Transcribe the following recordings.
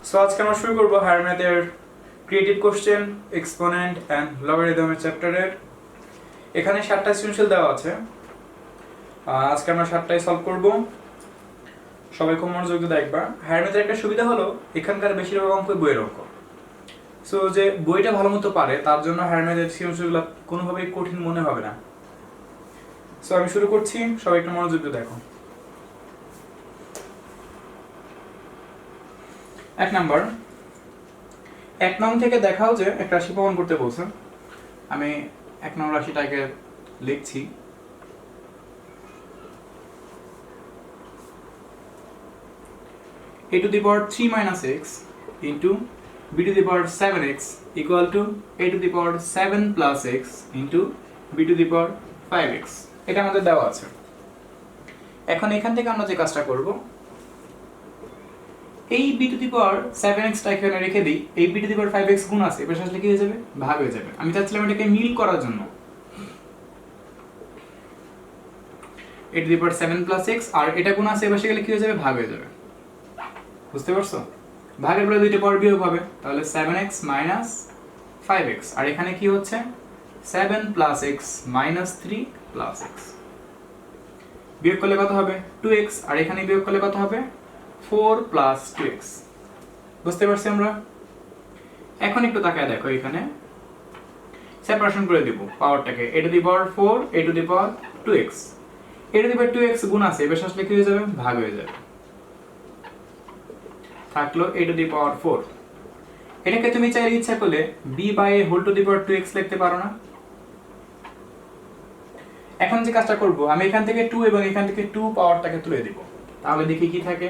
So আজকে আমরা শুরু করব হায়ার ম্যাথের ক্রিয়েটিভ কোশ্চেন, এক্সপোনেন্ট অ্যান্ড লগারিদমের চ্যাপ্টারের। এখানে 7টা সৃজনশীল দেওয়া আছে। আজকে আমরা 7টাই সলভ করব। সবাই খুব মনোযোগ দিয়ে দেখবা। হায়ার ম্যাথের একটা সুবিধা হলো এখানকার বেশিরভাগ অঙ্ক বইয়ের অঙ্ক। সো যে বইটা ভালো মতো পারে তার জন্য হায়ার ম্যাথের সৃজনশীলগুলো কোনোভাবেই কঠিন মনে হবে না। সো আমি শুরু করছি, সবাই একটু মনোযোগ দিয়ে দেখো। 1 নাম্বার, 1 নং থেকে দেখাও যে একটা রাশি প্রমাণ করতে বলছে। আমি 1 নং রাশিটাকে লিখছি। a to the power 3 minus x into b to the power 7x equal to a to the power 7 plus x into b to the power 5x। এটা আমাদের দেওয়া আছে। এখন এখান থেকে আমরা যে কাজটা করব, এই b to the power 7x টা এখানে রেখে দিই। এই b to the power 5x গুণ আছে, এবার আসলে কি হয়ে যাবে? ভাগ হয়ে যাবে। আমি চাচ্ছিলাম এটাকে মিল করার জন্য a to the power 7 plus x আর এটা গুণ আছে, এবার গেলে কি হয়ে যাবে? ভাগ হয়ে যাবে। বুঝতে পারছো? ভাগের পরে দুইটা পাওয়ার বিয়োগ হবে, তাহলে 7x minus 5x। আর এখানে কি হচ্ছে? 7 plus x minus 3 plus x। বিয়োগ করলে কত হবে? 2x। আর এখানে বিয়োগ করলে কত হবে? 4 plus 2x। বুঝতে পারছি আমরা? এখন একটু তাকায় দেখো, এখানে সেপারেশন করে দিব পাওয়ারটাকে। a to the power 4 a to the power 2x। a to the power 2x গুণ আছে, এবার আসলে কি হয়ে যাবে? ভাগ হয়ে যাবে। থাকলো a to the power 4। এটাকে তুমি চাইলে ইচ্ছা করলে b by a whole to the power 2x লিখতে পারো না? এখন যে কাজটা করব, আমি এখান থেকে 2 এবং এখান থেকে 2 পাওয়ারটাকে তুলে দিব। তাহলে দেখি কি থাকে?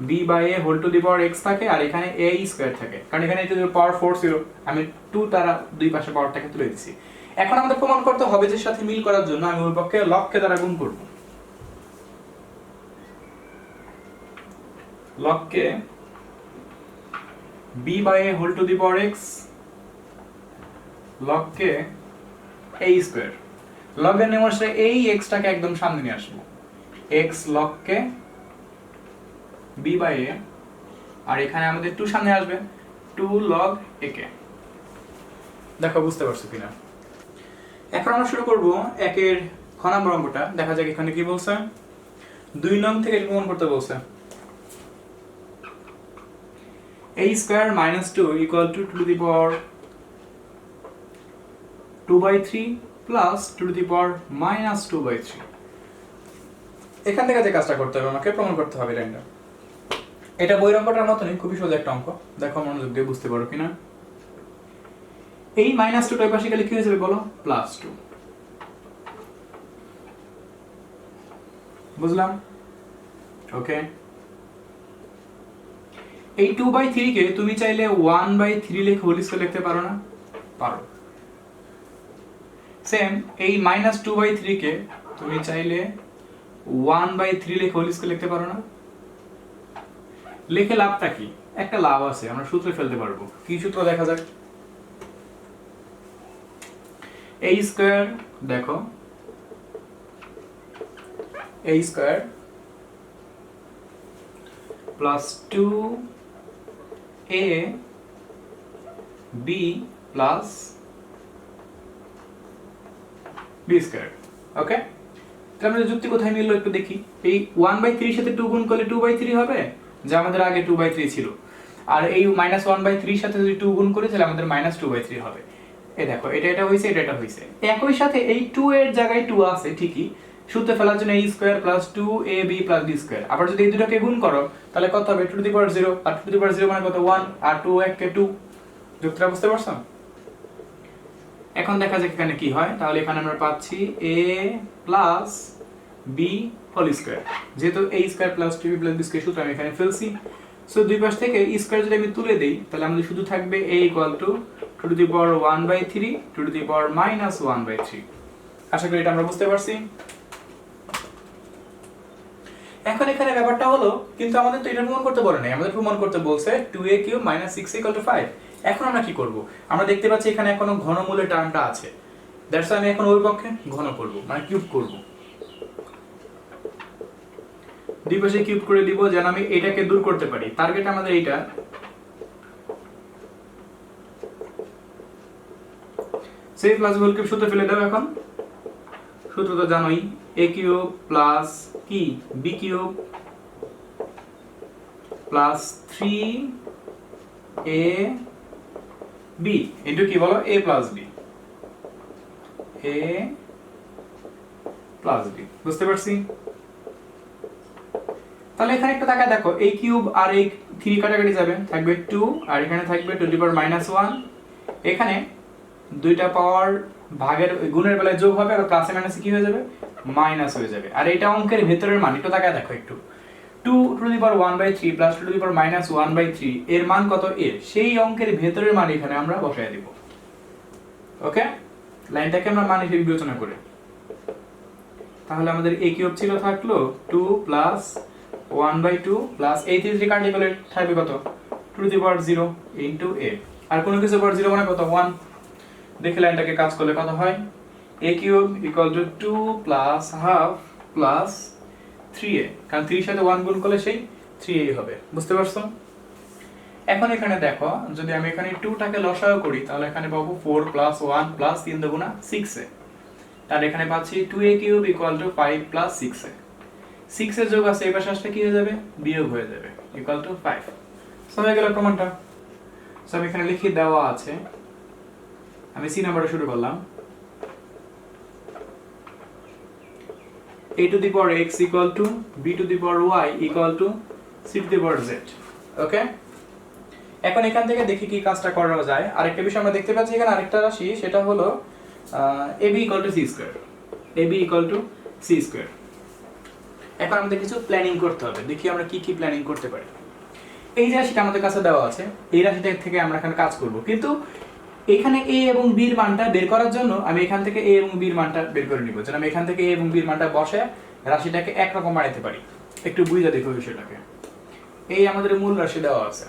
b by a whole to the power x থাকে আর এখানে a স্কয়ার থাকে, কারণ এখানে a to the power 4 ছিল। আমি 2 দ্বারা দুই পাশে পাওয়ারটাকে তুলে দিছি। এখন আমাদের প্রমাণ করতে হবে যে সাথে মিল করার জন্য আমি ওই পক্ষে লবকে দ্বারা গুণ করব। লবকে b by a whole to the power x log K a square. log এর নিয়ম অনুসারে এই x টাকে একদম সামনে নিয়ে আসবো। x log K b by a আর এখানে আমাদের 2 সামনে আসবে, 2 log a কে। দেখো বুঝতে পারছো কিনা? এখন আমরা শুরু করব একের খ নম্বর অঙ্কটা। দেখা যাক এখানে কি বলছে। 2 নং থেকে প্রমাণ করতে বলছে। a square minus 2 equal to 2 to the power 2 by 3 plus 2 to the power minus 2 by 3। এখান থেকে যে কাজটা করতে হবে, আমাকে প্রমাণ করতে হবে লাইনটা। এটা বইয়ের অঙ্কটার মতনই, খুবই সোজা একটা অঙ্ক। দেখো মনোযোগ দিয়ে বুঝতে পারো কিনা। এই মাইনাস 2 টার পাশে গেলে কি হয়ে যাবে বলো? প্লাস 2। বুঝলাম? ওকে। এই 2 by 3 কে তুমি চাইলে 1 by 3 লিখে হোল স্কয়ার লিখতে পারো না? পারো। সেম এই মাইনাস 2 by 3 কে তুমি চাইলে 1 by 3 লিখে হোল স্কয়ার লিখতে পারো না? লিখে লাভটা কি? একটা লাভ আছে, আমরা সূত্রে ফেলতে পারবো। কি সূত্র দেখা যাক। a স্কয়ার, দেখো a square plus 2a b plus b square. Okay, তাহলে আমাদের যুক্তি কোথায় মিললো একটু দেখি। এই 1 by 3 এর সাথে 2 গুণ করলে 2 by 3 হবে, যা আমাদের আগে 2 by 3 ছিল। আর এই মাইনাস 1 by 3 এর সাথে যদি 2 গুণ করি তাহলে আমাদের মাইনাস 2 by 3 হবে। এই দেখো, এটা হইছে, এটা হইছে। একই সাথে এই 2 এর জায়গায় 2 আছে ঠিকই, সূত্রে ফেলার জন্য a square plus 2ab plus b square. আবার যদি এই দুটোকে গুণ করো তাহলে কত হবে? 2 to the power 0 R 2 to the power 0 মানে কত? 1 আর 2 কে 2। যুক্তিটা বুঝতে পারছো? এখন দেখা যাক এখানে কি হয়। তাহলে এখানে আমরা পাচ্ছি a plus b whole square. যেহেতু a square plus 2b plus b square সূত্র আমি এখানে ফেলছি, সো দুই পাশ থেকে স্কয়ার যদি আমি তুলে দেই তাহলে আমাদের শুধু থাকবে a equal to 2 to the power 1 by 3 2 to the power minus 1 by 3। আশা করি এটা আমরা বুঝতে পারছি। এখন এখানে ব্যাপারটা হলো, কিন্তু আমাদের তো এটা প্রমাণ করতে বলে নাই, আমাদের প্রমাণ করতে বলছে 2a³ - 6 = 5। এখন আমরা কি করব? আমরা দেখতে পাচ্ছি এখানে এখনো ঘনমূলের টার্মটা আছে, দ্যাটস আমি এখন ওই পক্ষে ঘন করব, মানে কিউব করব। দুই পাশে কিউব করে দিব যেন আমি এটাকে দূর করতে পারি। টার্গেট আমাদের এইটা, সেই প্লাস হোল কিউব সূত্র ফেলে দাও এখন। সূত্র তো জানোই, a কিউব প্লাস কি b cube plus 3ab into কি বলো a plus b, a plus b। বুঝতে পারছি? তাহলে এখানে একটু তাকায় দেখো, a কিউব আর a 3 কাটাকাটি যাবে, থাকবে 2 আর এখানে থাকবে টু দি পাওয়ার -1। এখানে দুইটা পাওয়ার ভাগের গুণের বেলায় যোগ হবে আর প্লাসে মাইনাসে কি হয়ে যাবে, মাইনাস হয়ে যাবে। আর এটা অঙ্কের ভেতরের মান একটু তাকায় দেখো একটু, 2 to the power 1/3 plus 2 to the power -1/3 এর মান কত, a, সেই অঙ্কের ভেতরের মান এখানে আমরা বসায় দিব। ওকে, লাইনটাকে আমরা মান হিসেবে বিবেচনা করে, তাহলে আমাদের a কিউব ছিল থাকলো 2 প্লাস 1/2 প্লাস এই 3 কাটলে গেলে থাকবে কত, 2 to the power 0 into a, আর কোনো কিছু পাওয়ার 0 মানে কত, 1। দেখে লাইনটাকে কাজ করলে কত হয়, a cube equal two 2 plus half plus 3a, কারণ 3 এর সাথে 1 গুণ করলে সেই 3a হবে। বুঝতে পারছো? এখন এখানে দেখো, যদি আমি এখানে 2 টাকে লসাগু করি তাহলে এখানে পাবো 4 প্লাস 1 প্লাস 3 দুগুণা 6a, তার এখানে পাচ্ছি 2a cube equal two 5 plus 6a। 6 এর যোগ আছে এই পাশে আসলে কি হয়ে যাবে, বিয়োগ হয়ে যাবে, ইকুয়াল টু 5। সো হয়ে গেল প্রমাণটা। সো আমি এখানে লিখে দেওয়া আছে, আমি সি নাম্বারে শুরু করলাম, a to the power x equal to b to the power y equal to c to the power z। ওকে, এখন এখান থেকে দেখি কি কাজটা করা যায়। আরেকটা বিষয় আমরা দেখতে পাচ্ছি এখানে আরেকটা রাশি, সেটা হলো ab equal to c square, ab equal to c square. এখন আমাদের কিছু প্ল্যানিং করতে হবে, দেখি আমরা কি কি প্ল্যানিং করতে পারি। এই যে রাশিটা আমাদের কাছে দেওয়া আছে, এই রাশিটা থেকে আমরা এখানে কাজ করব, কিন্তু এখানে a এবং b এর মানটা বের করার জন্য আমি এখান থেকে a এবং b এর মানটা বের করে নিব, যেন আমি এখান থেকে a এবং b এর মানটা বসে রাশিটাকে একরকম বানাইতে পারি। একটু বুঝে দেখো বিষয়টাকে। এই আমাদের মূল রাশি দেওয়া আছে,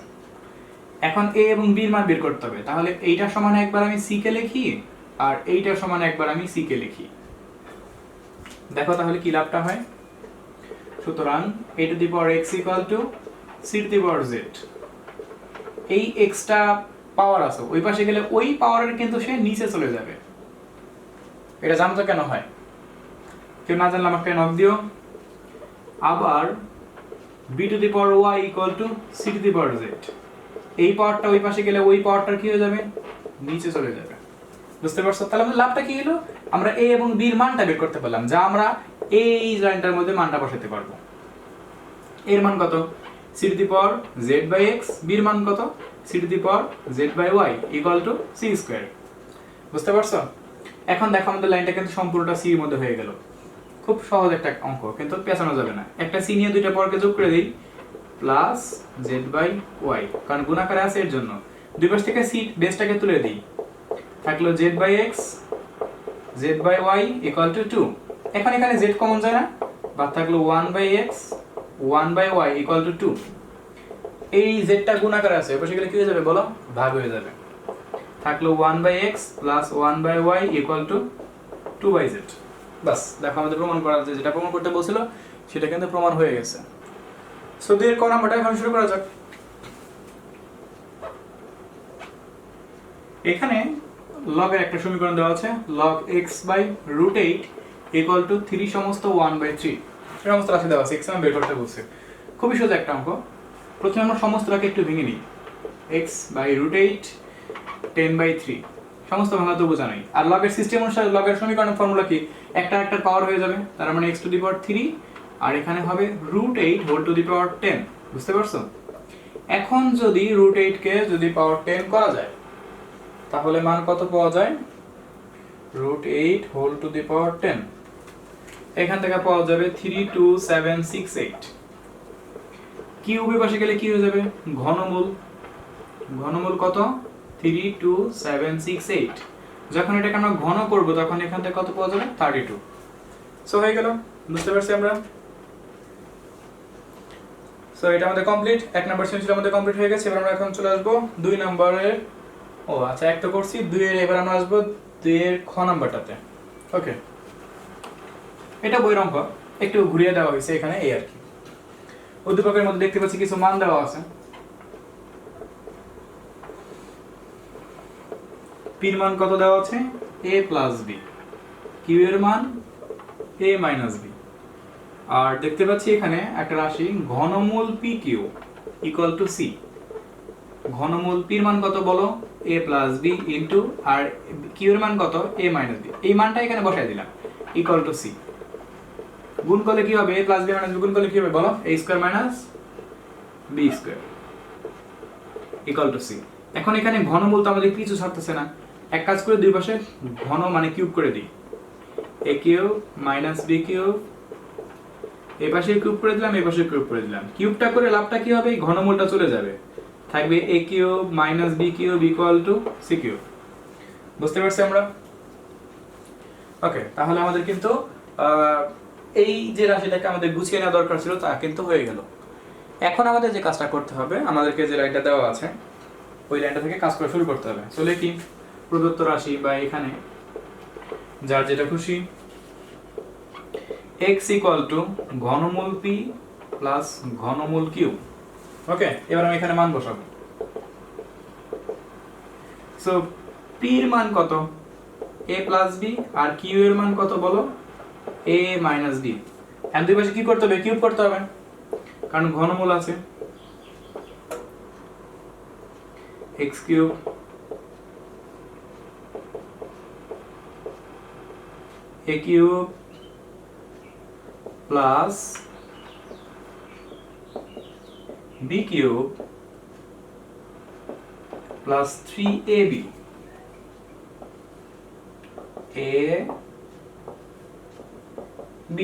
এখন a এবং b এর মান বের করতে হবে। তাহলে এইটা সমান একবার আমি c কে লিখি আর এইটা সমান একবার আমি c কে লিখি, দেখো তাহলে কি লাভটা হয়। সুতরাং a to the power x equal to c to the power z, এই x টা পাওয়ার আছে ওই পাশে গেলে ওই পাওয়ারের কিন্তু সে নিচে চলে যাবে। এটা জানতো কেন হয়, কেউ না জানলে আমাকে নক দিও। আবার b to the power y equal to c to the power z, এই পাওয়ারটা ওই পাশে গেলে ওই পাওয়ারটা কি হয়ে যাবে, নিচে চলে যাবে। বুঝতে পারছো? তাহলে আমাদের লাভটা কি হলো, আমরা a এবং b এর মানটা বের করতে পারলাম, যা আমরা এই লাইনটার মধ্যে মানটা বসাতে পারবো। এর মান কত, c to the power z by x, b এর মান কত, c to the power z by y equal to c square. বুঝতে পারছো? এখন দেখো আমাদের লাইনটা কিন্তু সম্পূর্ণটা c এর মধ্যে হয়ে গেল। খুব সহজ একটা অঙ্ক, কিন্তু পেছানো যাবে না। একটা c নিয়ে দুইটা পাওয়ারকে যোগ করে দেই, প্লাস z by y, কারণ গুণাকারে আছে এর জন্য। দুই পাশ থেকে c বেসটাকে তুলে দেই, থাকলো z by x z by y equal to 2। এখন এখানে z কমন যায় না, বাদ থাকলো 1 by x 1 by y equal to 2। এই z টা গুণাকারে আছে, ওই পাশে গেলে কি হয়ে যাবে বলো, ভাগ হয়ে যাবে। থাকলো 1 by x plus 1 by y equal to 2 by z। বাস, দেখো আমাদের প্রমাণ করা আছে, যেটা প্রমাণ করতে বলছিল সেটা কিন্তু প্রমাণ হয়ে গেছে। সো এর ক নাম্বারটা এখন শুরু করা যাক। এখানে log এর একটা সমীকরণ দেওয়া আছে, log x by √8 equal to 3 সমস্ত 1/3 সমস্ত রাশি দেওয়া আছে, x আমি বের করতে বলছে। খুবই সোজা একটা অঙ্ক। প্রথমে আমরা সমস্তটাকে একটু ভেঙে নিই, x by √8 10/3 সমস্ত ভাঙা তো বোঝা নাই। আর লগ এর সিস্টেম অনুসারে লগ এর সমীকরণের ফর্মুলা কি, একটা একটা পাওয়ার হয়ে যাবে, তার মানে x টু দি পাওয়ার 3 আর এখানে হবে √8 হোল টু দি পাওয়ার 10। বুঝতে পারছো? এখন যদি √8 কে যদি পাওয়ার 10 করা যায় তাহলে মান কত পাওয়া যায়, √8 হোল টু দি পাওয়ার 10, এখান থেকে পাওয়া যাবে 32768। কিউবের পাশে গেলে কি হয়ে যাবে, ঘনমূল। ঘনমূল কত, 32768। যখন এটাকে আমরা ঘন করব তখন এখান থেকে কত পাওয়া যাবে, 32। সো হয়ে গেল, বুঝতে পারছি আমরা। সো এটা আমাদের কমপ্লিট, এক নাম্বার সেমিস্টার আমাদের কমপ্লিট হয়ে গেছে। এবার আমরা এখন চলে আসবো 2 নম্বরের, ও আচ্ছা এক তো করছি 2 এর, এবার আমরা আসবো 2 এর খ নাম্বারটাতে। ওকে, এটা বইয়ের অঙ্ক, একটু ঘুরিয়ে দেওয়া হয়েছে এখানে, এই আর কি। উদ্দীপকের মধ্যে দেখতে পাচ্ছি কিছু মান দেওয়া আছে। পির মান কত দেওয়া আছে, a প্লাস বি, কিউ এর মান a মাইনাস বি। আর দেখতে পাচ্ছি এখানে একটা রাশি ঘনমূল P Q equal to C. ঘনমূল পির মান কত বলো, a প্লাস বি ইন্টু, আর কিউ এর মান কত, a মাইনাস বি। এই মানটা এখানে বসাই দিলাম ইকুয়াল টু সি। গুণ করলে কি হবে, a plus B minus B গুণ করলে কি হবে বলো, a square minus B square equal to C. এখন এখানে ঘনমূল তো আমাদের কিছু ছাড়তেছে না, এক কাজ করে দুই পাশে ঘন মানে কিউব করে দিই, a cube minus B cube, এই পাশে কিউব করে দিলাম, এই পাশে কিউব করে দিলাম। কিউবটা করে লাভটা কি হবে, ঘনমূলটা চলে যাবে, থাকবে a cube minus B cube equal to C cube. বুঝতে পারছি আমরা? ওকে, তাহলে আমাদের কিন্তু এই যে রাশিটাকে আমাদের গুছিয়ে নেওয়া দরকার ছিল তা কিন্তু হয়ে গেল। এখন আমাদের যে কাজটা করতে হবে, আমাদেরকে যে লাইনটা দেওয়া আছে ওই লাইনটা থেকে কাজ করা শুরু করতে হবে। চলে কি, প্রদত্ত রাশি বা এখানে যার যেটা খুশি x ইকুয়াল টু ঘনমূল p প্লাস ঘনমূল q। ওকে, এবার আমি এখানে মান বসাবো। সো p এর মান কত, a প্লাস b, আর q এর মান কত বলো, a মাইনাস b। এখন দুই পাশে কি করতে হবে, কিউব করতে হবে, কারণ ঘনমূল আছে। x cube a cube plus b cube plus 3ab, a b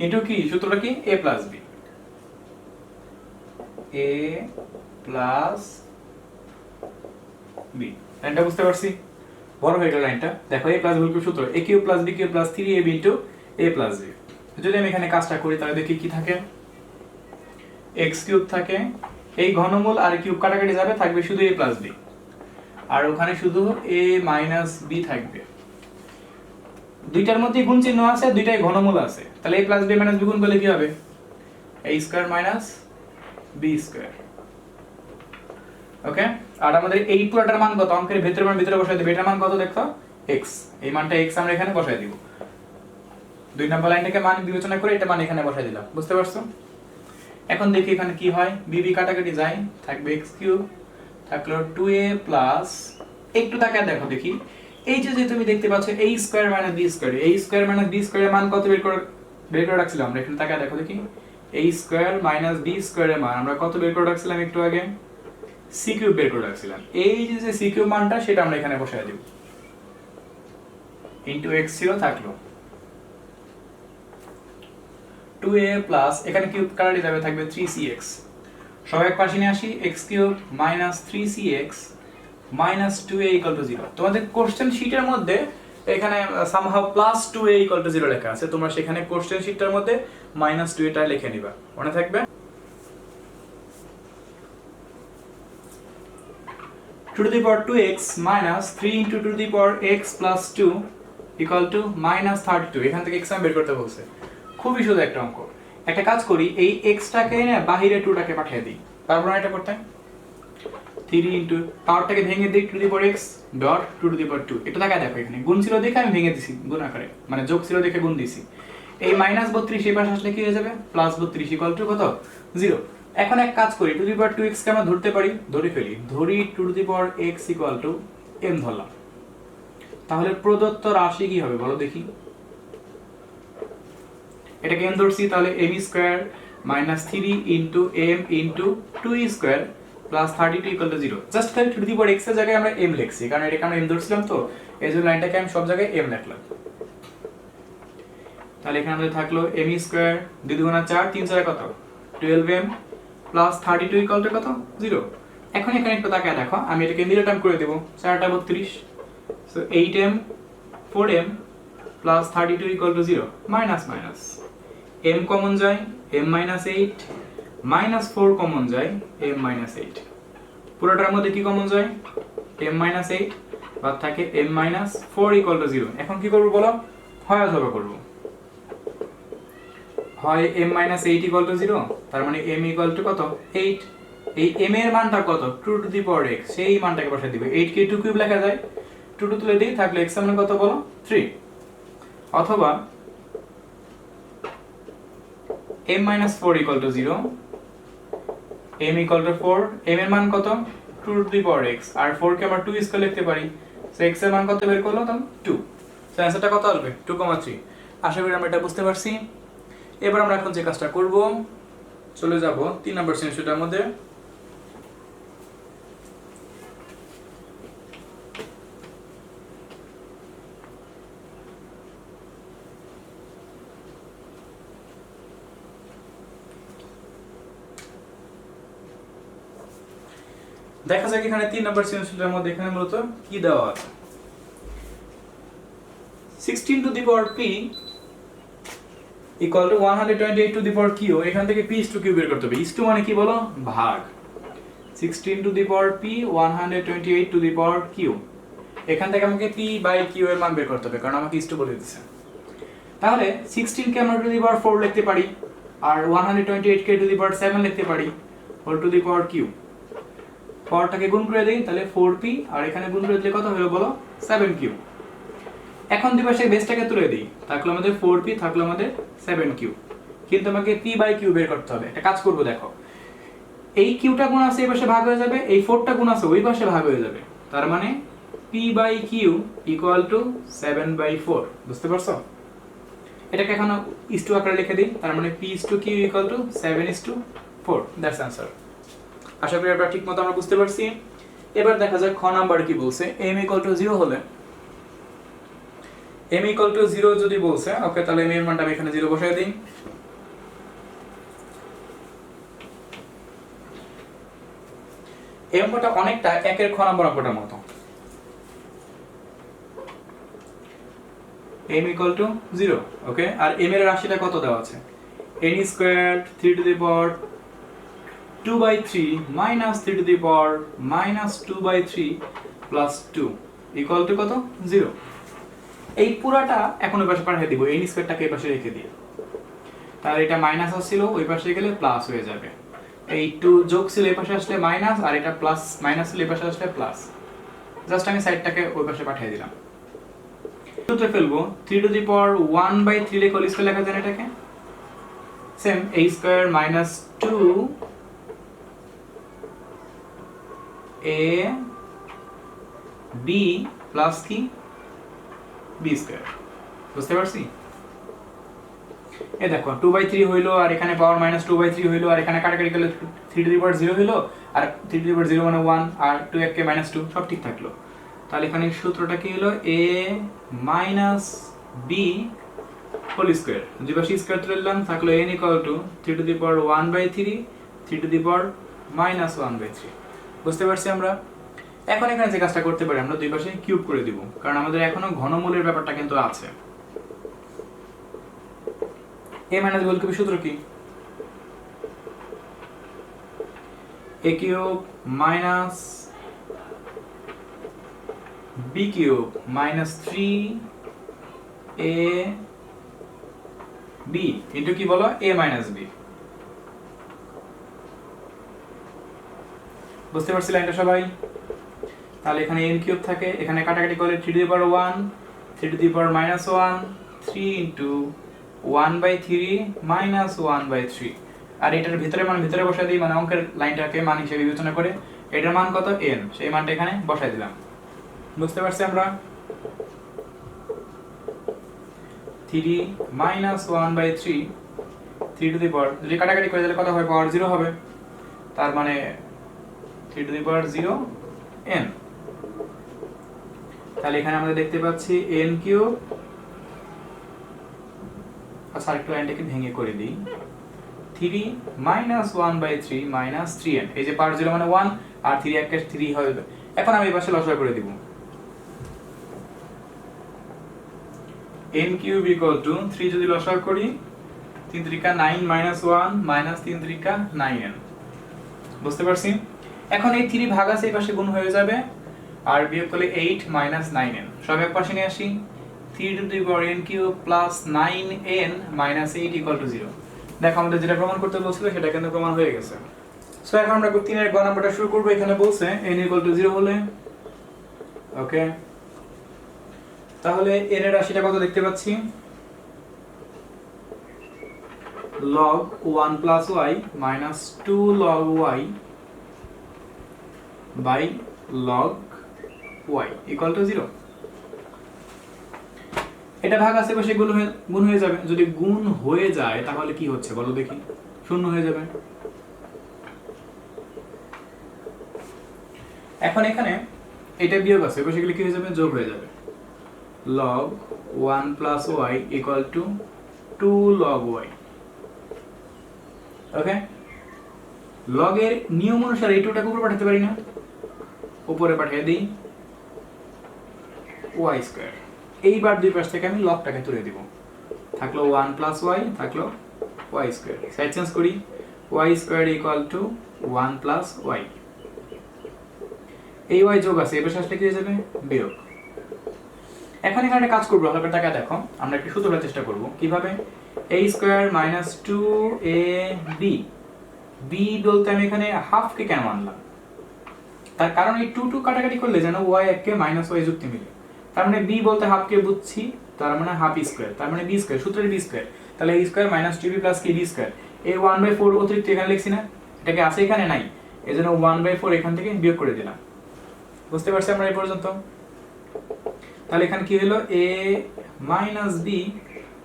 into কি, সূত্রটা কি, a plus b, a plus b। লাইনটা বুঝতে পারছি, বড় হয়ে গেল লাইনটা। দেখো a প্লাস b কিউব সূত্র, a cube plus b cube plus 3ab into a plus b। যদি আমি এখানে কাজটা করি তাহলে দেখি কি থাকে, x কিউব থাকে, এই ঘনমূল আর কিউব কাটাকাটি যাবে, থাকবে শুধু a প্লাস b, আর ওখানে শুধু a মাইনাস b থাকবে। দুইটার মধ্যে গুণ চিহ্ন আছে, দুইটাই ঘনমূল আছে, তাহলে a plus b minus b গুণ করলে কি হবে, a square minus b square. Okay, আর আমাদের এই পুরোটার মান কত, অঙ্কের ভিতরে মান ভিতরে বসাই দেব, এটার মান কত দেখো x, এই মানটা x আমরা এখানে বসাই দিব। দুই নম্বর লাইন থেকে মান বিবেচনা করে এটা মান এখানে বসাই দিলাম। বুঝতে পারছো? এখন দেখি এখানে কি হয়, bb কাটাকাটি যায়, থাকবে x কিউব, থাকলো 2a প্লাস, একটু তাকায় দেখো দেখি, এই যে তুমি দেখতে পাচ্ছ a square minus b square, a square minus b স্কয়ারের মান কত বের করে রাখছিলাম আমরা, এখানে তাকায় দেখো দেখি, a স্কয়ার মাইনাস b স্কয়ারের মান আমরা কত বের করে রাখছিলাম একটু আগে, c কিউব বের করে রাখছিলাম। এই যে c কিউব মানটা সেটা আমরা এখানে বসায় দেব, ইনটু x ছিল, থাকলো 2a প্লাস, এখানে কিউব কাটাটি যাবে, থাকবে 3cx, সব এক পাশে নিয়ে আসি, x cube minus 3cx minus 2a equal to 0। তোমাদের কোশ্চেন শীটের মধ্যে এখানে somehow plus 2a equal to 0 লেখা আছে, তোমরা সেখানে কোশ্চেন শীটটার মধ্যে মাইনাস 2a টা লিখে নিবা, মনে থাকবে। Two to the power 2x minus 3 into two to the power x plus 2 equal to minus 32। এখান থেকে x বের করতে বলছে, খুবই সোজা একটা অঙ্ক। একটা কাজ করি, এই x টাকে না বাহিরে 2 টাকে পাঠিয়ে দিই, তারপর এটা করতে 3 ইনটু পাওয়ারটাকে ভেঙে দিই, two to the power x dot two to the power 2। এটা টাকা দেখো, এখানে গুণ ছিল দেখে আমি ভেঙে দিছি গুণ আকারে, মানে যোগ ছিল দেখে গুণ দিছি। এই মাইনাস 32 এই পাশে আসলে কি হয়ে যাবে, প্লাস 32 ইকুয়াল টু কত, 0। এখন এক কাজ করি, two to the power 2x কে আমরা ধরতে পারি, ধরে ফেলি, ধরি two to the power x equal to m ধরলাম। তাহলে প্রদত্ত রাশি কি হবে বলো দেখি, এটাকে m ধরছি, তাহলে m square minus 3 into m into 2 square plus 32 equal to 0। Just তাহলে two to the power x এর জায়গায় আমরা m লিখছি, কারণ এটাকে আমরা m ধরছিলাম, তো এই জন্য লাইনটাকে আমি সব জায়গায় m লিখলাম। তাহলে এখানে আমাদের থাকলো m স্কয়ার 2 গুণা 4 3 4 কত 12m প্লাস 32 ইকুয়াল টু কত 0। এখন এখানে একটু তাকায় দেখো, আমি এটাকে মিডল টার্ম করে দেব, 4টা 32, so 8m 4m plus 32 equal to 0, minus minus m common যায়, m মাইনাস 8 মাইনাস 4 কমন যায়, m মাইনাস 8, পুরোটার মধ্যে কি কমন যায়, m মাইনাস 8, বাদ থাকে m মাইনাস 4 ইকুয়াল টু 0। এখন কি করব বলো, হয় অথবা করব, হয় m মাইনাস 8 ইকুয়াল টু 0, তার মানে m ইকুয়াল টু কত 8, এই m এর মানটা কত 2 টু দি পাওয়ার x, সেই মানটাকে বসাই দিবে। 8 কে 2 কিউব লেখা যায়, 2 2 তুলে দিই, থাকলে x এর মান কত বলো 3, অথবা m-4 = 0, m = 4, m এর মান কত 2 x, আর 4 কে আমরা 2 স্কয়ার লিখতে পারি, সো x এর মান কত বের করলো তখন 2, সো অ্যানসারটা কত আসবে 2,3। আশা করি আমরা এটা বুঝতে পারছি। এবার আমরা এখন যে কাজটা করব, চলে যাব 3 নম্বর সেশনটার মধ্যে। দেখা যাক এখানে 3 নম্বর সেশনটার মধ্যে এখানে মূলত কি দেওয়া আছে, 16 two the power p equal to 128 two the power q, এখান থেকে p is to q বের করতে হবে। is to মানে কি বলো, ভাগ। 16 two the power p 128 two the power q, এখান থেকে আমাকে p বাই q এর মান বের করতে হবে, কারণ আমাকে is to বলে দিয়েছে। তাহলে 16 কে আমরা টু দি পাওয়ার 4 লিখতে পারি, আর 128 কে টু দি পাওয়ার 7 লিখতে পারি, whole to the power q। পাওয়ারটাকে গুণ করে দেই, তাহলে 4p, আর এখানে গুণ করে দিলে কত হলো বলো 7q। এখন দুই পাশে বেসটাকে তুলে দিই, থাকলো আমাদের 4p, থাকলো আমাদের 7q, কিন্তু আমাকে p বাই q বের করতে হবে। একটা কাজ করব, দেখো এই qটা গুণ আছে এই পাশে ভাগ হয়ে যাবে, এই 4টা গুণ আছে ওই পাশে ভাগ হয়ে যাবে, তার মানে p by q equal to 7/4। বুঝতে পারছো? এটাকে এখন is to আকারে লিখে দিই, তার মানে p is to q equal to 7:4, that's answer. আশা করি এটা ঠিকমতো আমরা বুঝতে পারছি। এবার দেখা যাক খ নাম্বার কি বলছে, m = 0 হলে, m = 0 যদি বলছে, ওকে, তাহলে m এর মানটা আমি এখানে 0 বসায় দিই। এই অঙ্কটা অনেকটা 1 এর খ নাম্বার অঙ্কটার মতো। m = 0, ওকে, আর m এর রাশিটা কত দেওয়া আছে, n² 3 to the power 2/3 minus 3 to the power minus 2/3 plus 2 equal to কত 0। এই পুরাটা এখন ওই পাশে পাঠিয়ে দিব, n স্কয়ারটাকে এই পাশে রেখে দিই, তাহলে এটা মাইনাস আসছিল ওই পাশে গেলে প্লাস হয়ে যাবে, এই 2 যোগ ছিল এই পাশে আসলে মাইনাস, আর এটা প্লাস মাইনাস ছিল এই পাশে আসলে প্লাস, জাস্ট আমি সাইডটাকে ওই পাশে পাঠিয়ে দিলাম। দুটো ফেলবো, 3 to the power 1/3 লিখে হোল স্কয়ার লেখা যায় এটাকে, same a square minus 2 a b plus কি b স্কয়ার। বুঝতে পারছি? এই দেখো 2/3 হইলো, আর এখানে পাওয়ার মাইনাস 2/3 হইলো, আর এখানে কাটাকাটি করলে 3 টু দি পাওয়ার 0 হইলো, আর 3 টু দি পাওয়ার 0 মানে 1, আর 2 কে মাইনাস 2, সব ঠিক থাকলো। তাহলে এখানে সূত্রটা কি হলো, a minus b whole square, দুই পাশে স্কয়ার তুলে নিলাম, থাকলো n = 3 to the power 1/3 3 to the power minus 1/3। বুঝতে পারছি আমরা? এখন এখানে যে কাজটা করতে পারি, আমরা দুই পাশে কিউব করে দিব, কারণ আমাদের এখনো ঘনমূলের ব্যাপারটা কিন্তু আছে। a মাইনাস b হোল কিউবের সূত্র কি, a cube minus b cube minus 3ab into কি বলো a মাইনাস b। বুঝতে পারছি লাইনটা সবাই? তাহলে এখানে n কিউব থাকে, এখানে কাটাকাটি করলে 3 to the power 1 3 to the power minus 1 3 into 1/3 minus 1/3, আর এটার ভিতরে মান ভিতরে বসাই দিই, মানে অঙ্কের লাইনটাকে মান হিসেবে বিবেচনা করে এটার মান কত n, সেই মানটা এখানে বসাই দিলাম। বুঝতে পারছি আমরা? 3 মাইনাস 1/3 3 টু দি পাওয়ার, যদি কাটাকাটি করে দিলে কত হবে, পাওয়ার 0 হবে, তার মানে 3 টু দি পাওয়ার 0 n। তাহলে এখানে আমরা দেখতে পাচ্ছি n কিউব, আচ্ছা আরেকটু লাইনটাকে ভেঙে করে দিই, 3 মাইনাস 1/3 মাইনাস 3n, এই যে পাওয়ার 0 মানে 1, আর 3 একে 3 হবে। এখন আমি এই পাশে লসাগু করে দিব, n কিউব ইকুয়াল টু 3 যদি লসাগু করি 3 3 9 মাইনাস 1 মাইনাস 3 3 9n। বুঝতে পারছি? এখন এই 3 ভাগ আছে এই পাশে গুণ হয়ে যাবে, আর বিয়োগ করলে 8 মাইনাস 9n, সব এক পাশে নিয়ে আসি, 3 to the power n cube plus 9n minus 8 equal to 0। দেখো আমাদের যেটা প্রমাণ করতে বলছিল সেটা কিন্তু প্রমাণ হয়ে গেছে। সো এখন আমরা 3 এর গ নাম্বারটা শুরু করব। এখানে বলছে n ইকুয়াল টু 0 হলে, ওকে, তাহলে এর রাশিটা কত দেখতে পাচ্ছি, log 1 plus y minus 2 log y by log y equal to 0। এটা ভাগ আছে বসে গুণ হয়ে যাবে, যদি গুণ হয়ে যায় তাহলে কি হচ্ছে বলো দেখি, শূন্য হয়ে যাবে। এখন এখানে এটা বিয়োগ আছে বসে গেলে কি হয়ে যাবে, যোগ হয়ে যাবে। log 1 plus y equal to 2 log y। Okay, log এর নিয়ম অনুসারে এই টুটাকে উপরে পাঠাতে পারি না, উপরে পাঠিয়ে দিই y স্কয়ার। এইবার দুই পাশ থেকে আমি লগটাকে তুলে দিব, থাকলো 1 plus y, থাকলো y স্কয়ার। সাইড চেঞ্জ করি, y square equal two 1 plus y। এই y যোগ আছে, এবার আসলে কি হয়ে যাবে, বিয়োগ। এখন এখানে একটা কাজ করবো, ভালো করে টাকা দেখো, আমরা একটু সূত্র করার চেষ্টা করব কিভাবে। a square minus 2ab, b বলতে আমি এখানে হাফ কে কেন আনলাম, তার কারণ এই 2 2 কাটাকাটি করলে যেন y কে মাইনাস y যুক্তি মিলে। তার মানে b বলতে হাফ কে বুঝছি, তার মানে হাফ স্কয়ার, তার মানে b স্কয়ার, সূত্রের b স্কয়ার। তাহলে a square minus 2b plus k b square. এই 1/4 অতিরিক্ত এখানে লিখছি না, এটাকে আছে এখানে নাই, এজন্য 1/4 এখান থেকে বিয়োগ করে দিলাম। বুঝতে পারছি আমরা এই পর্যন্ত? তাহলে এখানে কি হলো, a minus b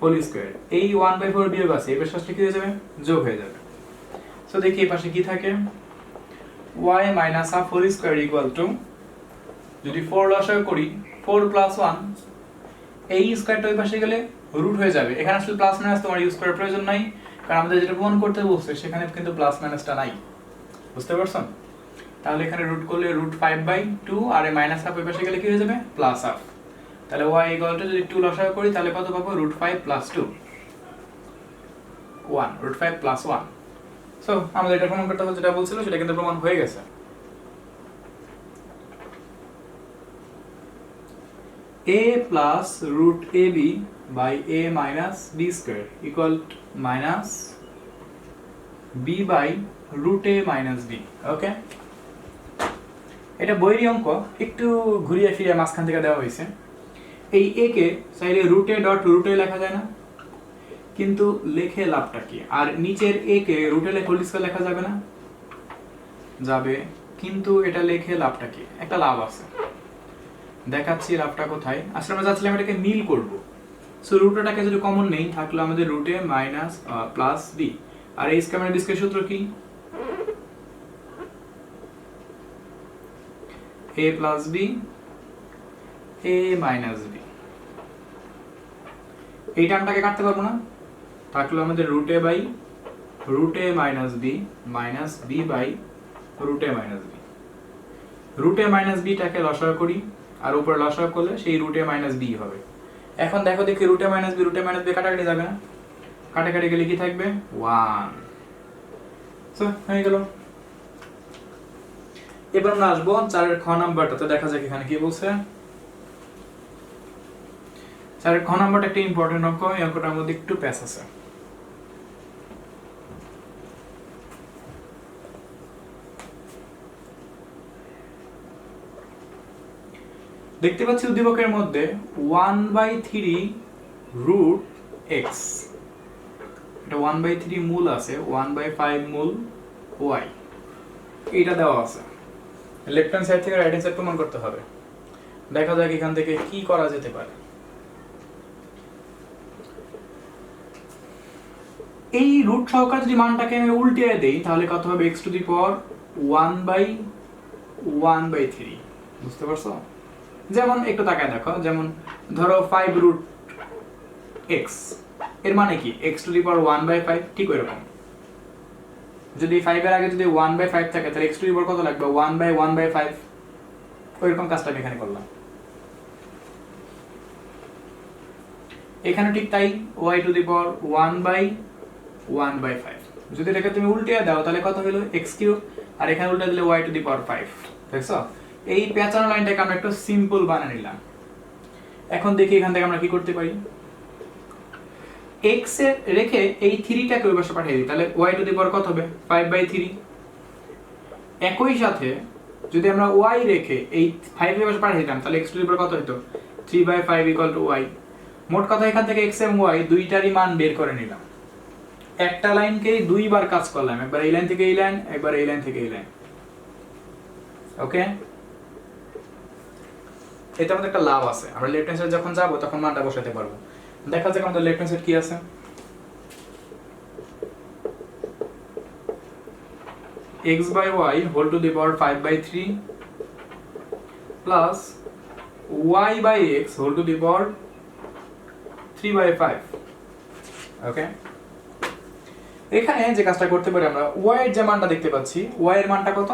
whole square. এই 1/4 বিয়োগ আছে, এবার শেষে কি হয়ে যাবে, যোগ হয়ে যাবে। সো দেখি এই পাশে কি থাকে, y minus half whole square equal to, যদি 4 লসাগু করি 4 প্লাস 1, এই স্কয়ারটা ওই পাশে গেলে রুট হয়ে যাবে। এখানে আসলে প্লাস মাইনাস তোমার ইউজ করার প্রয়োজন নাই, কারণ আমাদের যেটা প্রমাণ করতে বলছে সেখানে কিন্তু প্লাস মাইনাসটা নাই। বুঝতে পারছো? তাহলে এখানে রুট করলে √5/2, আর এই মাইনাস হাফ ওই পাশে গেলে কি হয়ে যাবে, প্লাস হাফ। তাহলে y ইকুয়াল টু, যদি 2 লসাগু করি তাহলে কত পাবো, √5 প্লাস 2, 1, √5 প্লাস 1। সো আমাদের এটা প্রমাণ করতে হবে, যেটা বলছিল সেটা কিন্তু প্রমাণ হয়ে গেছে। a plus √ab by a minus b square equal minus b by √a minus b। Okay, এটা বইয়ের অঙ্ক, একটু ঘুরিয়ে ফিরিয়ে মাঝখান থেকে দেওয়া হয়েছে। এই a কে চাইলে √a ডট √a লেখা যায় না, কিন্তু লেখে লাভটা কি? আর নিচের a কে √a হোল স্কয়ার লেখা যাবে না, যাবে, কিন্তু এটা লেখে লাভটা কি? একটা লাভ আছে, দেখাচ্ছি লাভটা কোথায়। আসলে আমরা চাচ্ছিলাম এটাকে মিল করব। সো √aটাকে যদি কমন নেই, থাকলো আমাদের √a মাইনাস প্লাস b, আর এই স্কয়ার মানে b স্কয়ার সূত্র কি, a plus b a minus b। এই টার্মটাকে কাটতে পারবো না, থাকলো আমাদের √a by √a minus b minus b by √a minus b। √a minus b টাকে লসাগু করি, আর উপরে লসাগু করলে সেই √a মাইনাস b হবে। এখন দেখো দেখি √a মাইনাস b কাটাকাটি যাবে না, কাটাকাটি গেলে কি থাকবে, 1। সো হয়ে গেল। এবার আমরা আসবো 4 এর খ নাম্বারটাতে, দেখা যাক এখানে কি বলছে। 4 এর খ নাম্বারটা একটা ইম্পর্টেন্ট অঙ্ক, এই অঙ্কটার মধ্যে একটু প্যাচ আছে। দেখতে পাচ্ছি উদ্দীপকের মধ্যে 1/3 রুট x, এটা 1/3 মূল আছে, 1/5 মূল y, এটা দেওয়া আছে। লেফট হ্যান্ড সাইড থেকে রাইট হ্যান্ড সাইড প্রমাণ করতে হবে। দেখা যাক এখান থেকে কি করা যেতে পারে। এই রুট সহকারে যদি মানটাকে আমি উল্টিয়ে দেই তাহলে কত হবে, x টু দি পাওয়ার 1/1/3। বুঝতে পারছো? যেমন একটু তাকায় দেখো, যেমন ধরো 5√x, এর মানে কি, x টু দি পাওয়ার 1/5, ঠিক ওইরকম। যদি 5 এর আগে যদি 1/5 থাকে তাহলে x টু দি পাওয়ার কত লাগবে, 1/1/5। ওইরকম কাজটা আমি এখানে করলাম। এখানে ঠিক তাই, y টু দি পাওয়ার 1/1/5। যদি এটাকে তুমি উল্টে দাও তাহলে কত হলো, x3, আর এখানে উল্টে দিলে y টু দি পাওয়ার 5। দেখছো, এই পেঁচানো লাইনটাকে আমরা একটু সিম্পল বানিয়ে নিলাম। এখন দেখি এখান থেকে আমরা কি করতে পারি। x এর রেখে এই 3টাকে ওই পাশে পাঠিয়ে দিই, তাহলে y টু দি পাওয়ার কত হবে, 5/3। একই সাথে যদি আমরা y রেখে এই 5 এর পাশে পাঠিয়ে দিতাম তাহলে x টু দি পাওয়ার কত হতো, 3/5 ইকুয়াল টু y। মোট কথা এখান থেকে x এবং y দুইটারই মান বের করে নিলাম। একটা লাইনকেই দুইবার কাজ করলাম, একবার এই লাইন থেকে এই লাইন, একবার এই লাইন থেকে এই লাইন। ওকে, এটা আমাদের একটা লাভ আছে, আমরা লেফট হ্যান্ড সাইড যখন যাব তখন মানটা বসাতে পারবো। দেখা যাক আমাদের লেফট হ্যান্ড সাইড কি আছে। x/y whole to the power 5/3 plus y/x whole to the power 3/5। Okay, এখানে যে কাজটা করতে পারি আমরা, y এর যে মানটা দেখতে পাচ্ছি, y এর মানটা কত,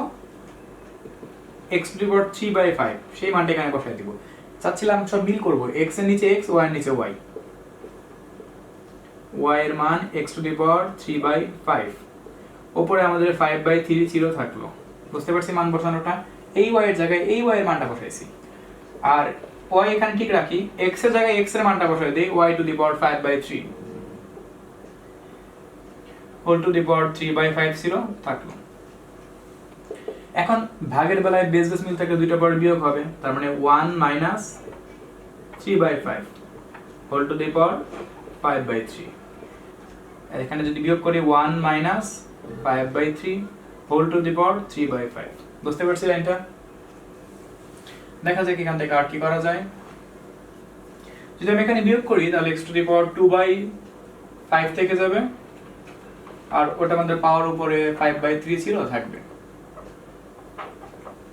x টু দি পাওয়ার 3/5, সেই মানটা এখানে বসাই দিব। চাচ্ছিলাম সব মিল করব, x এর নিচে x, y এর নিচে y। y এর মান x টু দি পাওয়ার 3/5, উপরে আমাদের 5/3 ছিল থাকলো। বুঝতে পারছি মান বসানোটা? এই y এর জায়গায় এই y এর মানটা বসাইছি, আর y এখানে ঠিক রাখি, x এর জায়গায় x এর মানটা বসাই দেই, y to the power 5/3 whole to the power 3/5 ছিল থাকলো। এখন ভাগের বেলায় বেস বেস মিল থাকলে দুইটা পাওয়ার বিয়োগ হবে, তার মানে 1 minus 3/5 whole to the power 5/3। এখানে যদি বিয়োগ করি 1 minus 5/3 whole to the power 3/5। বুঝতে পারছি লাইনটা? দেখা যাক এখান থেকে আর কি করা যায়। যদি আমি এখানে বিয়োগ করি তাহলে x টু দি পাওয়ার 2/5 থেকে যাবে, আর ওটা আমাদের পাওয়ার উপরে 5/3 ছিল থাকবে,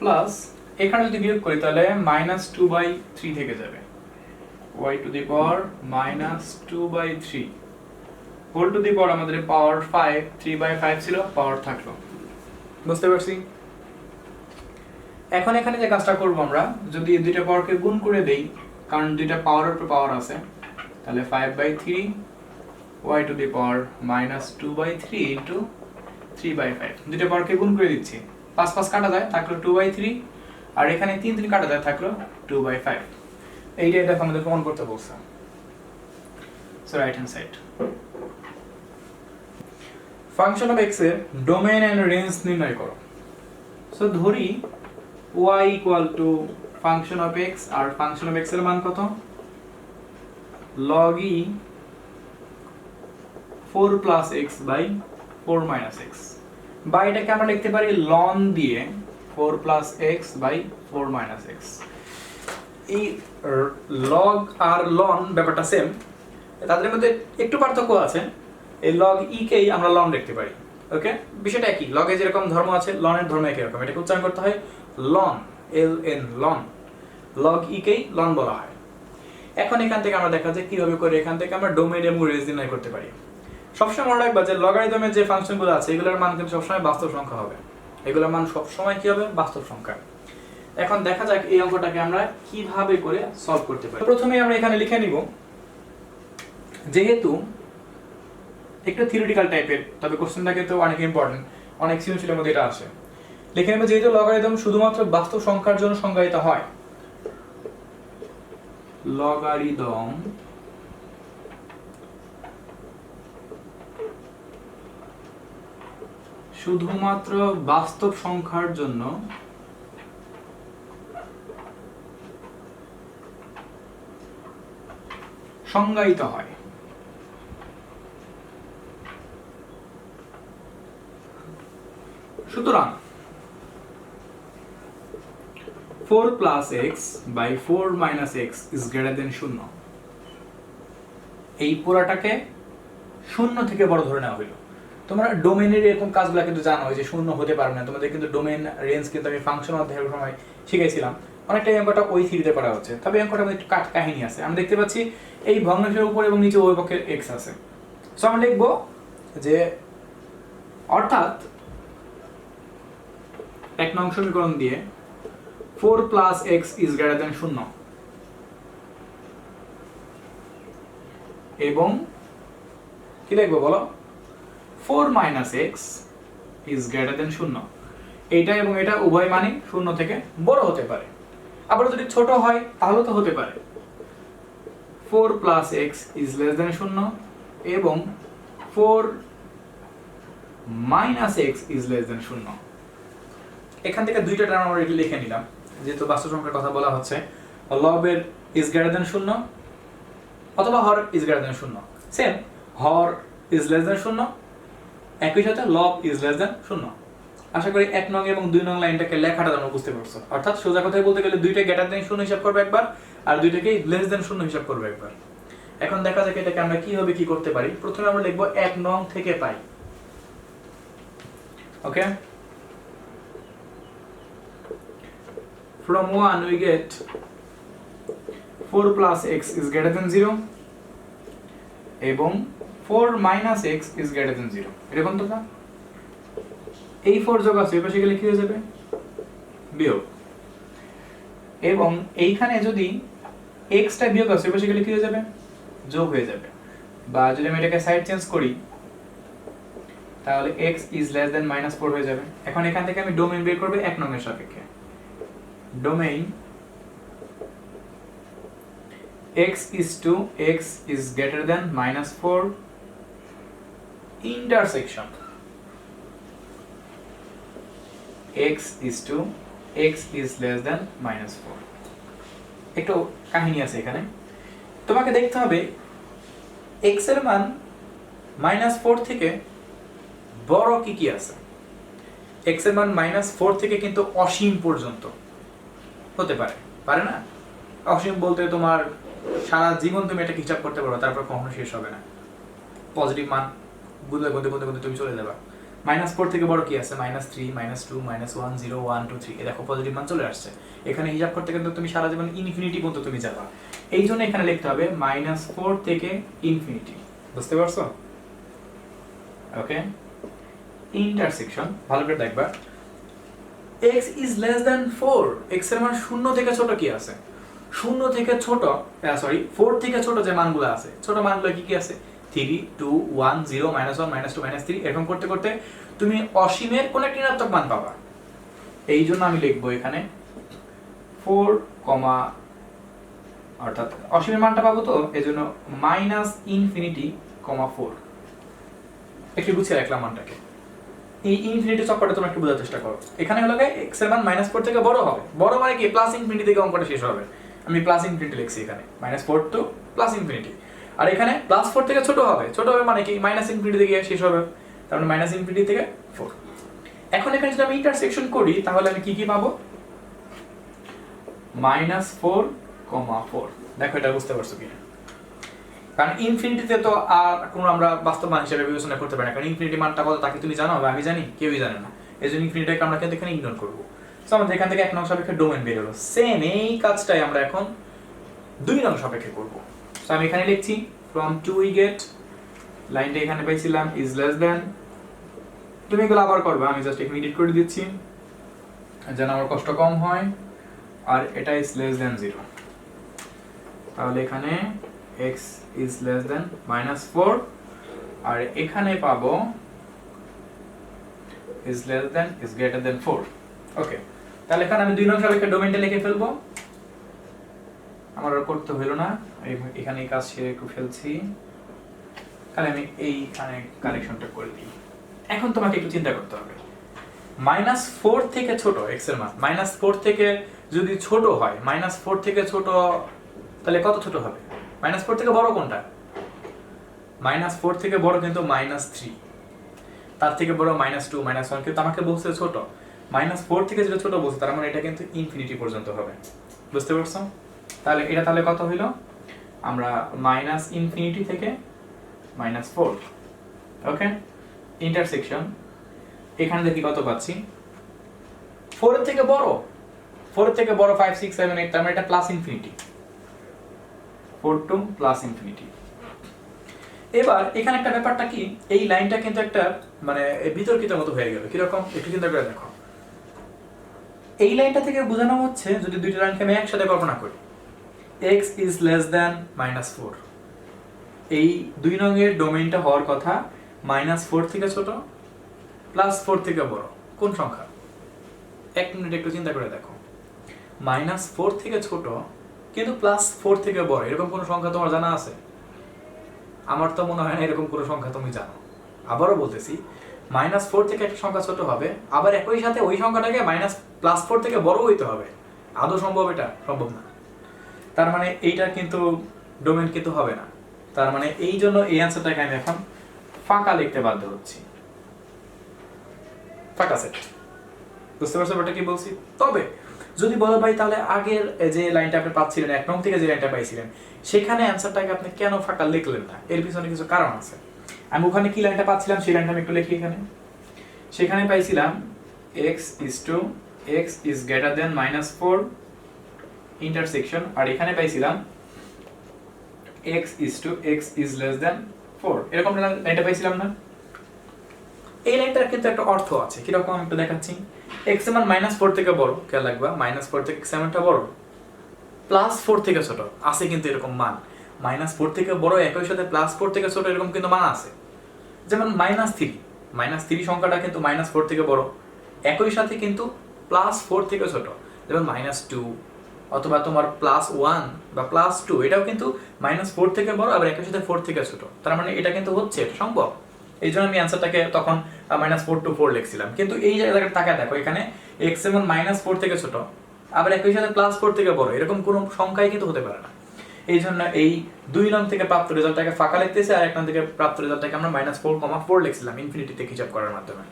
প্লাস এখানে যদি বিয়োগ করি তাহলে -2/3 থেকে যাবে, y to the power -2/3 whole to the power আমাদের পাওয়ার 5, 3/5 ছিল, পাওয়ার থাকলো। বুঝতে পারছি? এখন এখানে যে কাজটা করব আমরা, যদি দুইটা পাওয়ারকে গুণ করে দেই, কারণ দুইটা পাওয়ারের উপর পাওয়ার আছে, তাহলে 5/3 y to the power -2/3 into 3/5। দুইটা পাওয়ারকে গুণ করে দিচ্ছি, 5 5 কাটা যায়, থাকলো 2/3, আর এখানে 3 3 কাটা যায়, থাকলো 2/5। এইটা এটা আমাদের প্রমাণ করতে বলছে। So right hand side. Function of x এর ডোমেইন এন্ড রেঞ্জ নির্ণয় করো। সো ধরি y equal to function of x, আর ফাংশন অফ x এর মান কত, log e 4 plus x by 4 minus x, বা এটাকে আমরা লিখতে পারি ln দিয়ে 4 plus x by 4 minus x। এই log আর ln ব্যাপারটা সেম, তাদের মধ্যে একটু পার্থক্য আছে। এই log e কেই আমরা ln লিখতে পারি। ওকে, বিষয়টা একই, log এর যেরকম ধর্ম আছে ln এর ধর্ম একই রকম, এটাকে উচ্চারণ করতে হয় ln, ln, ln। log e কেই ln বলা হয়। এখন এখান থেকে আমরা দেখা যায় কিভাবে করে এখান থেকে আমরা ডোমেইন এবং রেঞ্জ নির্ণয় করতে পারি। সবসময় মনে রাখবা যে লগারিদমের যে ফাংশনগুলো আছে এগুলোর মান কিন্তু সবসময় বাস্তব সংখ্যা হবে, এগুলোর মান সবসময় কি হবে, বাস্তব সংখ্যা। এখন দেখা যাক এই অঙ্কটাকে আমরা কিভাবে করে সলভ করতে পারি। প্রথমে আমরা এখানে লিখে নিব, যেহেতু একটু থিওরিটিক্যাল টাইপের, তবে কোশ্চেনটা কিন্তু অনেক ইম্পর্টেন্ট, অনেক সৃজনশীলের মধ্যে এটা আসে। লিখে নেব যেহেতু লগারিদম শুধুমাত্র বাস্তব সংখ্যার জন্য সংজ্ঞায়িত হয়, লগারিদম শুধুমাত্র বাস্তব সংখ্যার জন্য সংজ্ঞায়িত হয়। সুতরাং 4 plus x by 4 minus x is greater than 0। এই পুরাটাকে শূন্য থেকে বড় ধরে নেওয়া হলো। তোমরা ডোমেইনের এরকম কাজগুলো কিন্তু জানো যে শূন্য হতে পারে না, তোমাদের কিন্তু ডোমেইন রেঞ্জ কিন্তু আমি ফাংশন অধ্যায়ের সময় শিখাইছিলাম, অনেকটা এই অঙ্কটা ওই থিওরিতে করা হচ্ছে। তবে এই অঙ্কটার মধ্যে একটু কাহিনী আছে। আমরা দেখতে পাচ্ছি এই ভগ্নাংশের উপর এবং নিচে উভয় পক্ষের x আছে। সো আমরা লিখব যে অর্থাৎ 1 নং সমীকরণ দিয়ে 4 plus x is greater than 0 এবং কি লিখব বলো, 4 minus x is greater than 0। এইটা এবং এটা উভয় মানই 0 থেকে বড় হতে পারে, আবার যদি ছোট হয় তাহলে তো হতে পারে। 4 plus x is less than 0 এবং 4 minus x is less than 0। এখান থেকে দুইটা টার্ম আমরা লিখে নিলাম, যেহেতু বাস্তব সংখ্যার কথা বলা হচ্ছে। লবের ইজ গ্রেটার দেন 0 অথবা হর ইজ গ্রেটার দেন 0, সেম হর ইজ লেস দেন 0, একই সাথে লব ইজ লেস দেন 0। আশা করি 1 নং এবং 2 নং লাইনটাকে লেখাটা তোমরা বুঝতে পারছো। অর্থাৎ সোজা কথায় বলতে গেলে দুইটা গ্রেটার দেন 0 হিসাব করবে একবার, আর দুইটাকে লেস দেন 0 হিসাব করবে একবার। এখন দেখা যাক এটাকে আমরা কিভাবে কি করতে পারি। প্রথমে আমরা লিখব 1 নং থেকে পাই। ওকে, from 1 we get 4 plus x is greater than 0 এবং 4 minus x is greater than 0। এরকম তো না, এই 4 যোগ আছে এপাশে গেলে কি হয়ে যাবে, বিয়োগ। এবং এইখানে যদি x টা বিয়োগ আছে এপাশে গেলে কি হয়ে যাবে, যোগ হয়ে যাবে। বা যদি আমি এটাকে সাইড চেঞ্জ করি তাহলে x is less than -4 হয়ে যাবে। এখন এখান থেকে আমি ডোমেইন বের করব 1 নং এর সাপেক্ষে। Domain x is greater than -4 intersection x is less than -4। একটু কাহিনী আছে এখানে, তোমাকে দেখতে হবে x এর মান -4 থেকে বড় কি কি আছে। x এর মান -4 থেকে কিন্তু অসীম পর্যন্ত হতে পারে, পারে না? অসীম বলতে তোমার সারা জীবন তুমি এটা হিসাব করতে পারো, তারপর কখনো শেষ হবে না। পজিটিভ মান গুনতে গুনতে গুনতে গুনতে তুমি চলে যাবা। -4 থেকে বড় কি আছে, -3, -2, -1, 0, 1, 2, 3। এই দেখো পজিটিভ মান চলে আসছে। এখানে হিসাব করতে কিন্তু তুমি সারা জীবন ইনফিনিটি পর্যন্ত তুমি যাবা। এই জন্য এখানে লিখতে হবে -4 থেকে ইনফিনিটি। বুঝতে পারছো? ওকে, ইন্টারসেকশন ভালো করে দেখবা। x is less than 4, x এর মান 0 থেকে ছোট কি আছে, 0 থেকে ছোট, সরি 4 থেকে ছোট যে মানগুলো আছে, ছোট মানগুলো কি কি আছে, 3, 2, 1, 0, -1, -2, -3। এরকম করতে করতে তুমি অসীমের কোন একটা ঋণাত্মক মান পাবা। এই জন্য আমি লিখবো এখানে 4, অর্থাৎ অসীমের মানটা পাবো, তো এই জন্য -∞, 4। একটু গুছিয়ে রাখলাম মানটাকে। এই ইনফিনিটি চক্করটা তোমরা একটু বোঝার চেষ্টা করো। এখানে হলো x এর মান -4 থেকে বড় হবে, বড় মানে কি +∞ থেকে অঙ্কটা শেষ হবে। আমি +∞ লিখছি এখানে, -4 টু +∞। আর এখানে +4 থেকে ছোট হবে, ছোট হবে মানে কি -∞ থেকে শেষ হবে, তার মানে -∞ থেকে 4। এখন এখানে যদি আমি ইন্টারসেকশন করি তাহলে আমি কি কি পাবো, -4, 4। দেখো এটা বুঝতে পারছো কিনা? কারণ ইনফিনিটিতে তো আর কোনো আমরা বাস্তব মান হিসেবে বিবেচনা করতে পারি না, কারণ ইনফিনিটি মানটা কত তাকে তুমি জানো বা আমি জানি, কেউই জানে না। এই জন্য ইনফিনিটিকে আমরা কিন্তু এখানে ইগনোর করবো। সো আমাদের এখান থেকে 1 নং সাপেক্ষে ডোমেইন বের হলো। সেম এই কাজটাই আমরা এখন 2 নং সাপেক্ষে করব। সো আমি এখানে লিখছি from 2 we get, লাইনটা এখানে পাইছিলাম is less than, তুমি এগুলো আবার করবে, আমি জাস্ট এখানে এডিট করে দিচ্ছি যেন আমার কষ্ট কম হয়। আর এটা is less than 0, তাহলে এখানে x is less than -4, আর এখানে পাবো is less than is greater than 4। ওকে, তাহলে এখানে আমি 2 নং সাপেক্ষে ডোমেইনটা লিখে ফেলবো। আমার আর করতে হলো না, এখানে এই কাজ সেরে একটু ফেলছি। তাহলে আমি এইখানে কারেকশনটা করে দিই। এখন তোমাকে একটু চিন্তা করতে হবে, -4 থেকে ছোট x এর মান, -4 থেকে যদি ছোট হয়, -4 থেকে ছোট তাহলে কত ছোট হবে, -4 থেকে বড় কোনটা, -4 থেকে বড় কিন্তু -3, তার থেকে বড় -2, -1, কিন্তু আমাকে বলছে ছোট। -4 থেকে যেটা ছোট বলছে তার মানে এটা কিন্তু ইনফিনিটি পর্যন্ত হবে। বুঝতে পারছো? তাহলে এটা তাহলে কত হইলো, আমরা -∞ থেকে -4। ওকে, ইন্টারসেকশন এখানে দেখি কত পাচ্ছি, 4 এর থেকে বড়, 4 এর থেকে বড় 5, 6, 7, 8, তার মানে এটা +∞, 4 to +∞। এবার এখানে একটা ব্যাপারটা কি, এই লাইনটা কিন্তু একটা মানে বিতর্কিত মতো হয়ে গেল। কিরকম একটু চিন্তা করে দেখো, এই লাইনটা থেকে বোঝানো হচ্ছে যদি দুইটা লাইনকে আমি একসাথে কল্পনা করি, x is less than -4, এই 2 নং এর ডোমেইনটা হওয়ার কথা -4 থেকে ছোট, +4 থেকে বড় কোন সংখ্যা। 1 মিনিট একটু চিন্তা করে দেখো, -4 থেকে ছোট কিন্তু +4 থেকে বড়, এরকম কোন সংখ্যা তোমার জানা আছে? আমার তো মনে হয় না এরকম কোনো সংখ্যা তুমি জানো। আবারও বলতেছি, -4 থেকে একটা সংখ্যা ছোট হবে, আবার একই সাথে ওই সংখ্যাটাকে +4 থেকে বড় হইতে হবে। আদৌ সম্ভব? এটা সম্ভব না। তার মানে এইটা কিন্তু ডোমেন কিন্তু হবে না, তার মানে এই জন্য এই অ্যান্সারটাকে আমি এখন ফাঁকা লিখতে বাধ্য হচ্ছি, ফাঁকা সেট। বুঝতে পারছো ব্যাপারটা কি বলছি? তবে যদি বলো ভাই তাহলে আগের যে লাইনটা আপনি পাচ্ছিলেন 1 নং থেকে যে লাইনটা পাইছিলেন সেখানে অ্যান্সারটাকে আপনি কেন ফাঁকা লিখলেন না, এর পিছনে কিছু কারণ আছে। আমি ওখানে কি লাইনটা পাচ্ছিলাম সেই লাইনটা আমি একটু লিখি এখানে। সেখানে পাইছিলাম x is greater than -4 intersection, আর এখানে পাইছিলাম x is less than 4, এরকম লাইনটা পাইছিলাম না? এই লাইনটার কিন্তু একটা অর্থ আছে, কিরকম আমি একটু দেখাচ্ছি। x এর মান -4 থেকে বড়, খেয়াল রাখবা -4 থেকে x এর মানটা বড়, +4 থেকে ছোট আছে কিন্তু এরকম মান, -4 থেকে বড় একই সাথে +4 থেকে ছোট এরকম কিন্তু মান আছে। যেমন -3 সংখ্যাটা কিন্তু -4 থেকে বড়, একই সাথে কিন্তু +4 থেকে ছোট, যেমন -2 অথবা তোমার +1 বা +2 এটাও কিন্তু -4 থেকে বড় আবার একই সাথে 4 থেকে ছোট, তার মানে এটা কিন্তু হচ্ছে, এটা সম্ভব। এই জন্য আমি অ্যান্সারটাকে তখন -4 to 4 লিখছিলাম। কিন্তু এই জায়গাটা তাকায় দেখো, এখানে x এর মান -4 থেকে ছোট আবার একই সাথে +4 থেকে বড়, এরকম কোনো সংখ্যাই কিন্তু হতে পারে না। এই জন্য এই 2 নং থেকে প্রাপ্ত রেজাল্টটাকে ফাঁকা লিখতেছি, আর 1 নং থেকে প্রাপ্ত রেজাল্টটাকে আমরা -4,4 লিখছিলাম ইনফিনিটিতে হিসাব করার মাধ্যমে।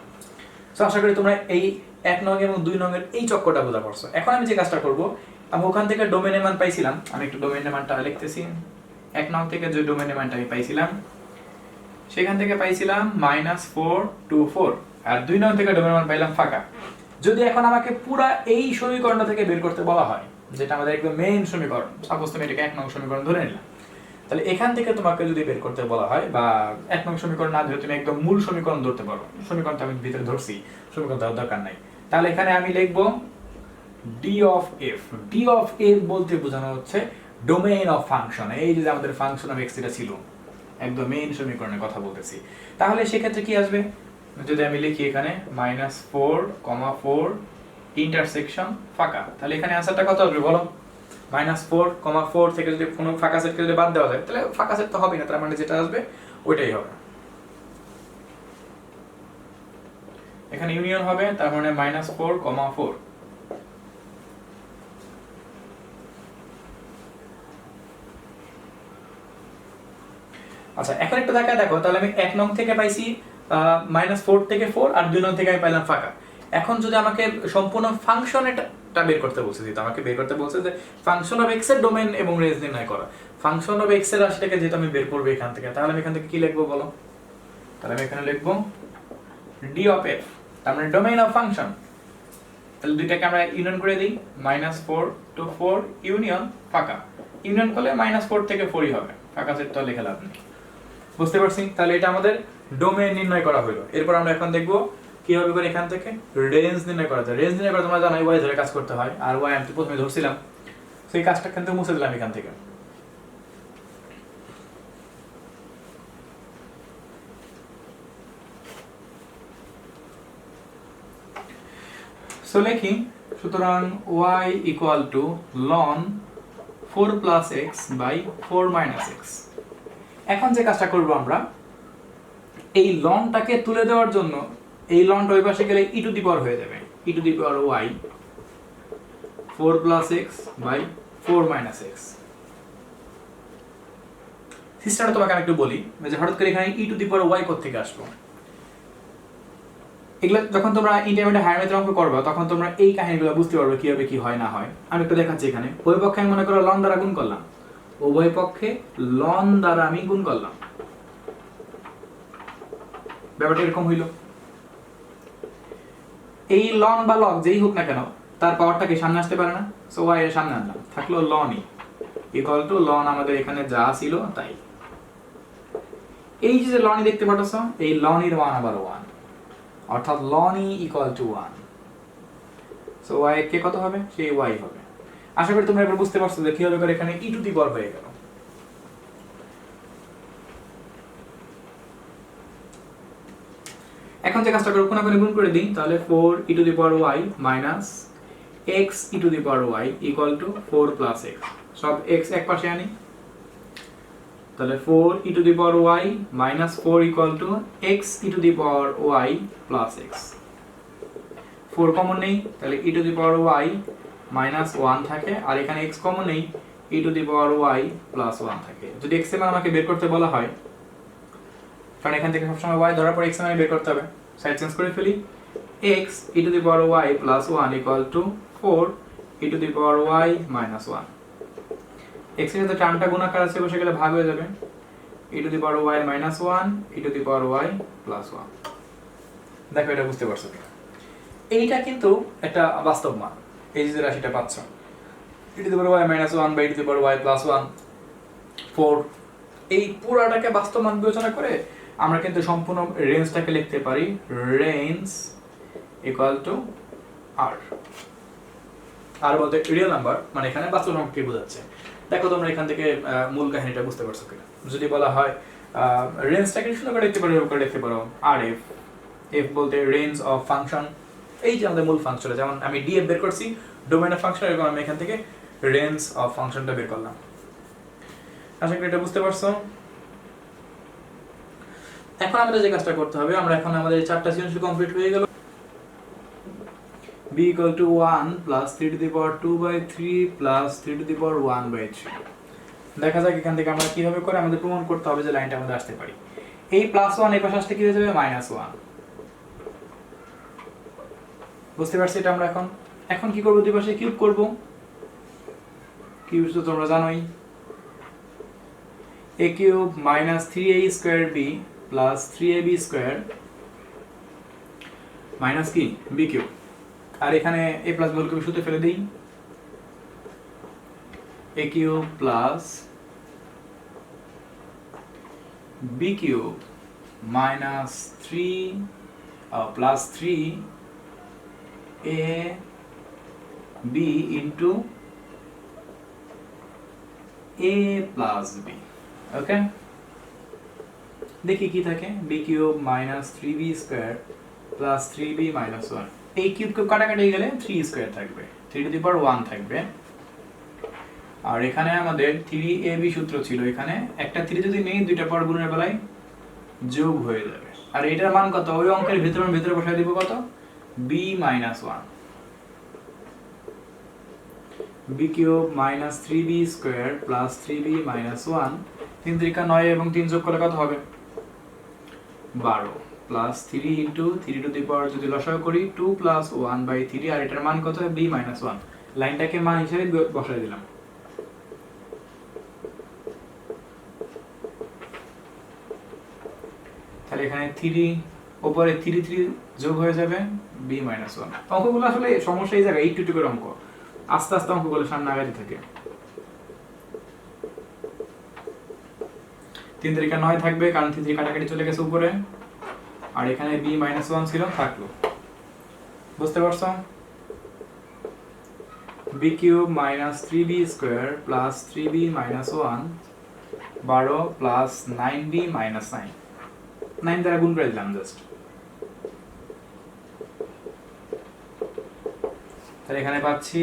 সো আশা করি তোমরা এই 1 নং এবং 2 নং এর এই চক্করটা বোঝা পারছো। এখন আমি যে কাজটা করব, আমি ওখান থেকে ডোমেনের মান পাইছিলাম, আমি একটু ডোমেনের মানটা লিখতেছি। 1 নং থেকে যে ডোমেনের মানটা আমি পাইছিলাম সেখান থেকে পাইছিলাম -4 to 4, আর 2 নং থেকে ডোমেনের মান পাইলাম ফাঁকা। যদি এখন আমাকে পুরা এই সমীকরণটা থেকে বের করতে বলা হয়, যেটা আমাদের একদম মেইন সমীকরণ, সাপোজ তুমি এটাকে 1 নং সমীকরণ ধরে নিলাম, তাহলে এখান থেকে তোমাকে যদি বের করতে বলা হয়, বা 1 নং সমীকরণ না ধরে তুমি একদম মূল সমীকরণ ধরতে পারো, সমীকরণটা আমি ভিতরে ধরছি, সমীকরণ দেওয়ার দরকার নাই, তাহলে এখানে আমি লিখব d of f। d of f বলতে বোঝানো হচ্ছে ডোমেইন অফ ফাংশন। এই যে আমাদের ফাংশন অফ x এটা ছিল, একদম মেইন সমীকরণের কথা বলতেছি। তাহলে সেক্ষেত্রে কি আসবে, যদি আমি লিখি এখানে -4,4 ইন্টারসেকশন ফাঁকা, তাহলে এখানে অ্যান্সারটা কত আসবে বলো? -4,4 থেকে যদি কোনো ফাঁকা সেটকে যদি বাদ দেওয়া যায়, তাহলে ফাঁকা সেট তো হবে না, তার মানে যেটা আসবে ওইটাই হবে। এখানে ইউনিয়ন হবে, তার মানে -4,4। আচ্ছা এখন একটু দেখো, তাহলে আমি 1 নং থেকে পাইছি -4 থেকে 4, আর 2 নং থেকে আমি পাইলাম ফাঁকা। এখন যদি আমাকে সম্পূর্ণ ফাংশন এটা বের করতে বলছে, যেটা আমাকে বের করতে বলছে যে ফাংশন অফ x এর ডোমেইন এবং রেঞ্জ নির্ণয় করা, ফাংশন অফ x এর রাশিটাকে যেটা আমি বের করব এখান থেকে, তাহলে আমি এখান থেকে কি লিখব বলো? তাহলে আমি এখানে লিখব d of f, তার মানে ডোমেইন অফ ফাংশন। তাহলে দুইটাকে আমরা ইউনিয়ন করে দিই, -4 to 4 ইউনিয়ন ফাঁকা, ইউনিয়ন করলে -4 থেকে 4ই হবে, ফাঁকা সেট তো লেখা লাভ নেই। বুঝতে পারছি? তাহলে এটা আমাদের ডোমেইন নির্ণয় করা হলো। এরপর আমরা এখন দেখব কিভাবে করে এখান থেকে রেঞ্জ নির্ণয় করা যায়। রেঞ্জ নির্ণয় করা তোমরা জানো y ধরে কাজ করতে হয়, আর y আমি প্রথমে ধরছিলাম, সেই কাজটা কিন্তু মুছে দিলাম এখান থেকে। সো লিখি, সুতরাং y ln 4 + x / 4 - x। এখন যে কাজটা করব আমরা, এই লনটাকে তুলে দেওয়ার জন্য এই লনটা ওই পাশে গেলে e টু দি পাওয়ার হয়ে যাবে, e to the power y 4 + x / 4 - x। সিস্টেমটা তোমাকে আমি একটু বলি, যে হঠাৎ করে এখানে e to the power y কোথা থেকে আসলো। এগুলো যখন তোমরা ইন্টারমিডিয়েট হায়ার ম্যাথের অঙ্ক করবে তখন তোমরা এই কাহিনীগুলো বুঝতে পারবে কিভাবে কি হয় না হয়। আমি একটু দেখাচ্ছি এখানে, ওই পক্ষে আমি মনে করো লন দ্বারা গুণ করলাম, উভয় পক্ষে লন দ্বারা আমি গুণ করলাম, ব্যাপারটা এরকম হইল। এই লন বা লগ যেই হোক না কেন তার পাওয়ারটা কি সামনে আসতে পারে না, সো y এর সামনে আনলাম, থাকলো লনই ইকুয়াল টু লন আমাদের এখানে যা ছিল তাই। এই যে লনই দেখতে পাচ্ছ, এই লনইর মান আবার 1, অর্থাৎ লনই ইকুয়াল টু 1। সো y কে কত হবে, সেই y হবে। আশা করি তোমরা এবার বুঝতে পারছো যে কিভাবে করে এখানে e টু দি পাওয়ার হয়ে গেল। এখন যে কাজটা করব, কোনাকুনি গুণ করে দিই, তাহলে 4 e to the power y minus x e to the power y equal two 4 + x। সব x এক পাশে আনি, তাহলে 4 e to the power y minus 4 equal to x e to the power y plus x। 4 common নেই, তাহলে e to the power y minus 1 থাকে, আর এখানে x common নেই, e to the power y plus 1 থাকে। যদি x এর মান আমাকে বের করতে বলা হয়, কারণ এখান থেকে সবসময় y ধরার পর x এর মান বের করতে হবে, সাইড চেঞ্জ করে ফেলি, x e to the power y plus 1 equal to 4 e to the power y minus 1। x এর সাথে টার্মটা গুণাকার আছে, বসে গেলে ভাগ হয়ে যাবে, e to the power y minus 1 e to the power y plus 1। দেখো এটা বুঝতে পারছো? এইটা কিন্তু একটা বাস্তব মান, এই যে রাশিটা পাচ্ছ e to the power y minus 1 by e to the power y plus 1 4, এই পুরাটাকে বাস্তব মান বিবেচনা করে আমরা কিন্তু সম্পূর্ণ রেঞ্জটাকে লিখতে পারি রেঞ্জ ইকুয়াল টু r। আর বলতে রিয়েল নাম্বার, মানে এখানে বাস্তব সংখ্যাকে বোঝাচ্ছে। দেখো তোমরা এখান থেকে মূল কাহিনীটা বুঝতে পারছো কিনা। যদি বলা হয় রেঞ্জটাকে সুন্দর করে লিখতে পারো rf, f বলতে রেঞ্জ অফ ফাংশন, এই যে আমাদের মূল ফাংশন, যেমন আমি df বের করছি ডোমেইন অফ ফাংশন, এরকম আমি এখান থেকে রেঞ্জ অফ ফাংশনটা বের করলাম। আশা করি এটা বুঝতে পারছো। এখন আমাদের যে কাজটা করতে হবে, আমরা এখন আমাদের চারটা সৃজনশীল কমপ্লিট হয়ে গেল। b equal to 1 plus 3 to the power 2 by 3 plus 3 to the power 1 by 3। দেখা যাক এখান থেকে আমরা কিভাবে করে আমাদের প্রমাণ করতে হবে যে লাইনটা আমাদের আসতে পারি। এই প্লাস 1 এই পাশে আসলে কি হয়ে যাবে মাইনাস 1। বুঝতে পারছি এটা আমরা এখন কি করব, দুই পাশে কিউব করব। কিউব তো তোমরা জানোই, a cube minus 3a square b plus 3ab square minus কি b cube। আর এখানে a প্লাস b হোল সূত্রে ফেলে দেই, a cube plus b cube minus 3 plus 3a b into a plus b। ওকে, দেখি কি থাকে, b cube minus 3b square plus 3b minus 1। এই cube cube কাটাকাটি গেলে 3 স্কয়ার থাকবে, 3 টু দি পাওয়ার 1 থাকবে। আর এখানে আমাদের 3ab সূত্র ছিল, এখানে একটা 3 যদি নেই দুইটা পাওয়ার গুণের বেলায় যোগ হয়ে যাবে। আর এটার মান কত, ওই অঙ্কের ভিতরে বসায় দিব কত, b minus 1, b cube minus 3b square plus 3b minus 1। 3 3 9 এবং 3 যোগ করলে কত হবে 12 প্লাস 3 ইনটু 3 টু দি পাওয়ার যদি লসাগু করি 2 প্লাস 1 বাই 3। আর এটার মান কত b মাইনাস 1, লাইনটাকে মান হিসেবে বসাই দিলাম। তাহলে এখানে 3 উপরে 3 3 যোগ হয়ে যাবে b মাইনাস 1। অঙ্কগুলো আসলে সমস্যা এই জায়গায়, একটু করে অঙ্ক, আস্তে আস্তে অঙ্কগুলো সামনে আগাতে থাকে। 3 3 9 থাকবে, কারণ 3 3 কাটাকাটি চলে গেছে উপরে। আর এখানে b মাইনাস 1 ছিল, থাকলো। বুঝতে পারছো? b cube minus 3b square plus 3b minus 1 12 plus 9b minus 9, 9 দ্বারা গুণ করে দিলাম জাস্ট। তাহলে এখানে পাচ্ছি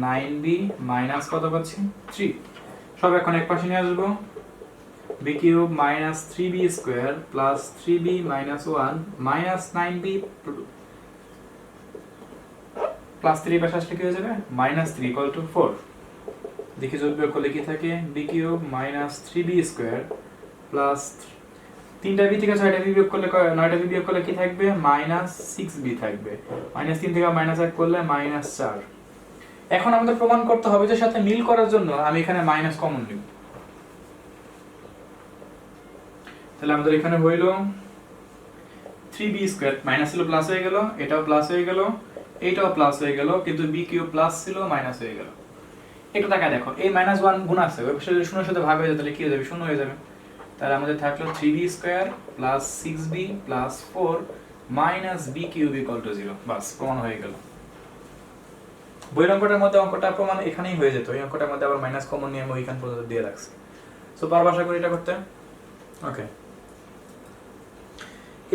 9b মাইনাস কত পাচ্ছি 3। সব এখন এক পাশে নিয়ে আসবো, b cube minus 3b square plus 3b minus 1 minus 9b plus 3 পাশে আসলে কি হয়ে যাবে মাইনাস 3 ইকুয়াল টু 4। দেখি যোগ বিয়োগ করলে কি থাকে, b cube minus 3b square plus 3টা b থেকে 6টা b বিয়োগ করলে 9টা b বিয়োগ করলে কি থাকবে মাইনাস 6b থাকবে। মাইনাস 3 থেকে মাইনাস 1 করলে মাইনাস 4। এখন আমাদের প্রমাণ করতে হবে যে সাথে মিল করার জন্য আমি এখানে মাইনাস কমন নিব। তাহলে আমাদের এখানে হইল 3b স্কয়ার, মাইনাস ছিল প্লাস হয়ে গেল, এটাও প্লাস হয়ে গেল, এইটাও প্লাস হয়ে গেল, কিন্তু b কিউব প্লাস ছিল মাইনাস হয়ে গেল। একটু তাকায় দেখো, এই মাইনাস 1 গুণ আছে, ওই পাশে যদি শূন্যের সাথে ভাগ হয়ে যায় তাহলে কি হয়ে যাবে, শূন্য হয়ে যাবে। তাহলে আমাদের থাকলো 3b square plus 6b plus 4 minus b cube equal to 0। বাস, প্রমাণ হয়ে গেল। বইয়ের অঙ্কটার মধ্যে অঙ্কটা প্রমাণ এখানেই হয়ে যেত, এই অঙ্কটার মধ্যে আবার মাইনাস কমন নিয়ে আমি ওইখান পর্যন্ত দিয়ে রাখছি। সো পারবো আশা করি এটা করতে। ওকে,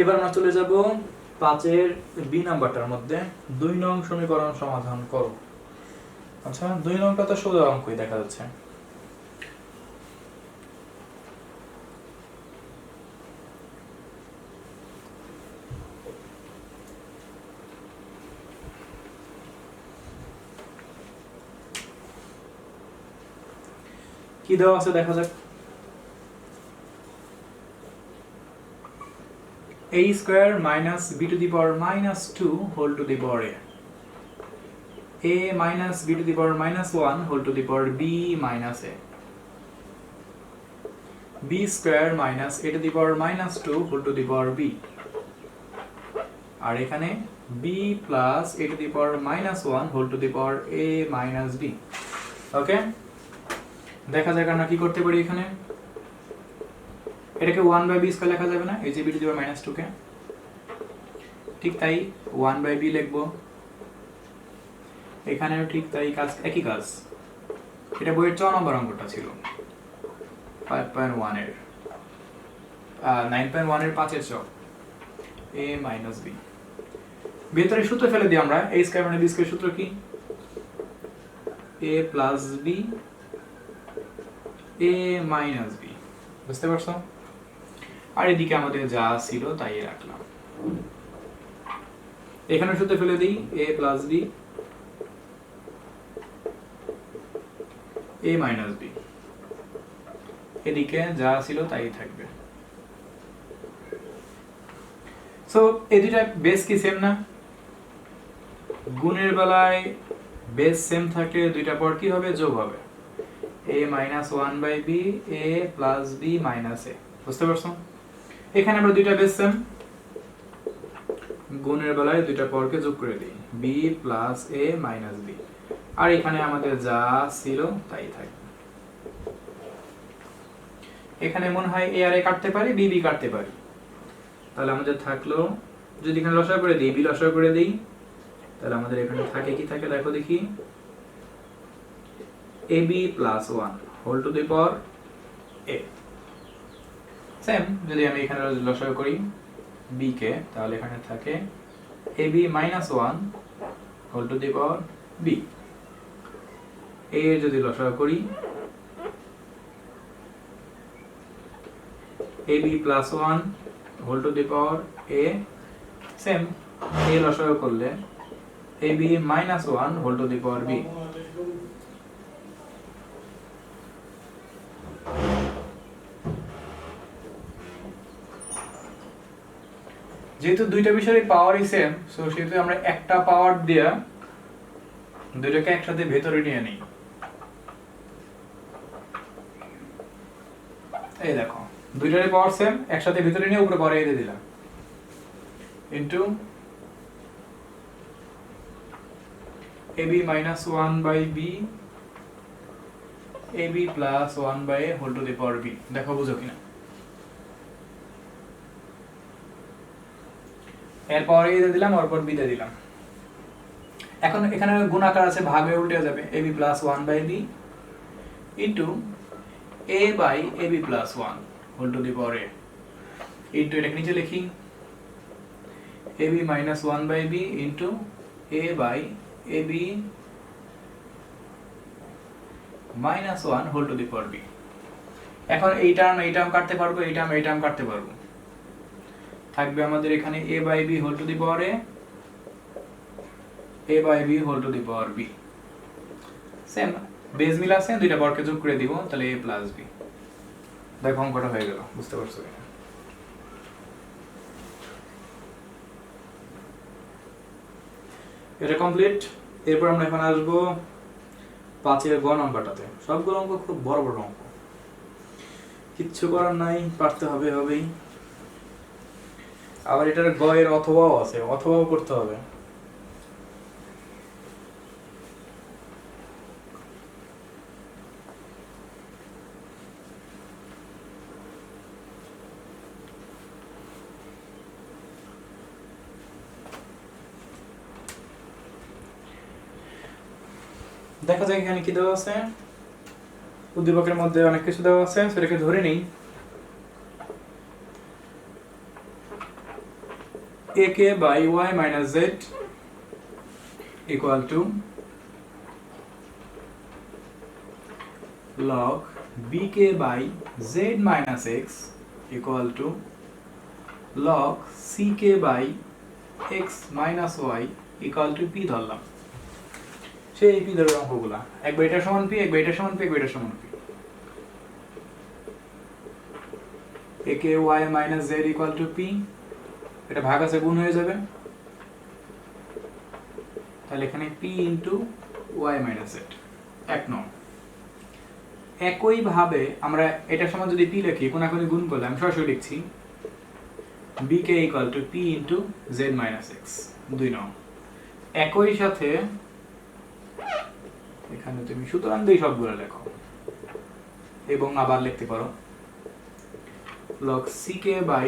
এবার আমরা চলে যাব 5-এর বি নাম্বারটার মধ্যে 2 নং সমীকরণ সমাধান করো। আচ্ছা, 2 নংটা তো সোজা অঙ্কই দেখা যাচ্ছে। কি দেওয়া আছে দেখা যাক। a square minus b to the power minus 2 whole to the power a minus b to the power minus 1 whole to the power b minus a, b square minus a to the power minus 2 whole to the power b, আর এখানে b plus a to the power minus 1 whole to the power a minus b। Okay, দেখা যাক আমরা কি করতে পারি। এখানে এটাকে 1 বাই b স্কয়ার লেখা যাবে না, এই যে b to the power minus 2 কে, ঠিক তাই 1 বাই b লিখবো। এখানেও ঠিক তাই কাজ, একই কাজ। এটা বইয়ের 6 নম্বর অঙ্কটা ছিল 5.1 এর 9.1 এর 5 এর 6 a মাইনাস b। ভেতরে সূত্র ফেলে দিই আমরা, a স্কয়ার মানে b স্কয়ার সূত্র কি, a plus b a minus b, বুঝতে পারছো? আর এদিকে আমাদের যা ছিল তাই রাখলাম। এখানে সূত্র ফেলে দিই a plus b a minus b, এদিকে যা ছিল তাই থাকবে। সো এই দুইটা বেস কি সেম না? গুণের বেলায় বেস সেম থাকলে দুইটা পর কি হবে, যোগ হবে। a minus 1 by b a plus b minus a, বুঝতে পারছো? এখানে আমরা দুইটা বেস সেম, গুণের বেলায় দুইটা পরকে যোগ করে দিই b plus a minus b, আর এখানে আমাদের যা ছিল তাই থাকবে। এখানে মনে হয় a আর a কাটতে পারি, b b কাটতে পারি, তাহলে আমাদের থাকলো, যদি এখানে লসাগু করে দিই b লসাগু করে দিই, তাহলে আমাদের এখানে থাকে কি থাকে দেখো দেখি, ab plus 1 whole to the power a। Same যদি আমি এখানে লসাগু করি b কে, তাহলে এখানে থাকে ab minus 1 whole to the power b। a যদি লসাগু করি ab plus 1 whole to the power a, same a লসাগু করলে ab minus 1 whole to the power b। যেহেতু দুইটা বিষয়ের পাওয়ারই সেম, সো সেহেতু আমরা একটা পাওয়ার দিয়ে দুইটাকে একসাথে ভেতরে নিয়ে নিই। এই দেখো দুইটারই পাওয়ার সেম, একসাথে ভেতরে নিয়ে উপরে পাওয়ার দিয়ে দিলাম, into ab minus 1 by b ab plus 1 by a whole to the power b। দেখো বুঝো কিনা, এরপর a দিয়ে দিলাম, এরপর b দিয়ে দিলাম। এখন এখানে গুণাকার আছে, ভাগ হয়ে উল্টে যাবে, ab plus 1 by b into a by ab plus 1 whole to the power a into, এটাকে নিচে লিখি ab minus 1 by b into a by ab minus 1 whole to the power b। এখন এই টার্ম কাটতে পারবো, এই টার্ম কাটতে পারবো, থাকবে আমাদের এখানে a by b whole to the power a by b whole to the power b। Same base মিল আছে, দুইটা পাওয়ারকে যোগ করে দিব, তাহলে a plus b। দেখো অঙ্কটা হয়ে গেল, বুঝতে পারছো? এটা কমপ্লিট। এরপর আমরা এখন আসবো 5-এর গ নাম্বারটাতে। সবগুলো অঙ্ক খুব বড় বড় অঙ্ক, কিচ্ছু করার নাই, পারতে হবে হবেই। আবার এটার গ এর অথবাও আছে, অথবাও করতে হবে। দেখা যায় এখানে কি দেওয়া আছে, উদ্দীপকের মধ্যে অনেক কিছু দেওয়া আছে, সেটাকে ধরে নেই। ak by y minus z equal to log bk by z minus x equal to log ck by x minus y equal to p ধরলাম। সেই p ধরে অঙ্কগুলা, একবার এটা সমান p, একবার এটা সমান p, একবার এটা সমান p। a K y minus z equal to p, এটা ভাগ আছে গুণ হয়ে যাবে, তাহলে এখানে p into y minus z। এক নং। একইভাবে আমরা এটার সমান যদি p লিখি, কোনাকুনি গুণ করলে আমি সরাসরি লিখছি bk equal to p into z minus x। দুই নং। একই সাথে এখানে তুমি সুতরাং দিয়ে সবগুলো লেখো এবং আবার লিখতে পারো log ck by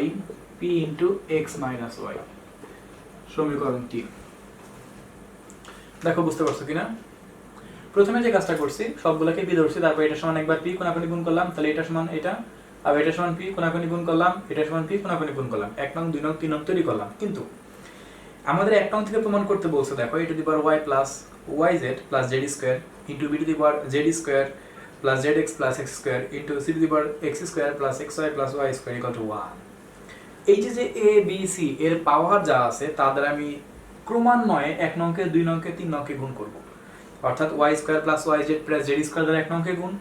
p into x minus y, সমীকরণ 3। দেখো বুঝতে পারছো কিনা? প্রথমে যে কাজটা করছি সবগুলোকে p ধরছি, তারপর এটা সমান একবার p কোনাকুনি গুণ করলাম, তাহলে এটা সমান এটা, আর এটা সমান p কোনাকুনি গুণ করলাম, এটা সমান p কোনাকুনি গুণ করলাম, 1 নং 2 নং 3 নং তৈরি করলাম। কিন্তু আমাদের 1 নং থেকে প্রমাণ করতে বলছে, দেখো a to the power y plus yz plus z square into b to the power z square plus zx plus x square into c to the power x square plus xy plus y square equal two 1। এই যে a b c এর পাওয়ার যা আছে তা দ্বারা আমি ক্রমান্বয়ে 1 নংকে 2 নংকে 3 নংকে গুণ করব। অর্থাৎ y square plus yz plus z square দ্বারা 1 নংকে গুণ,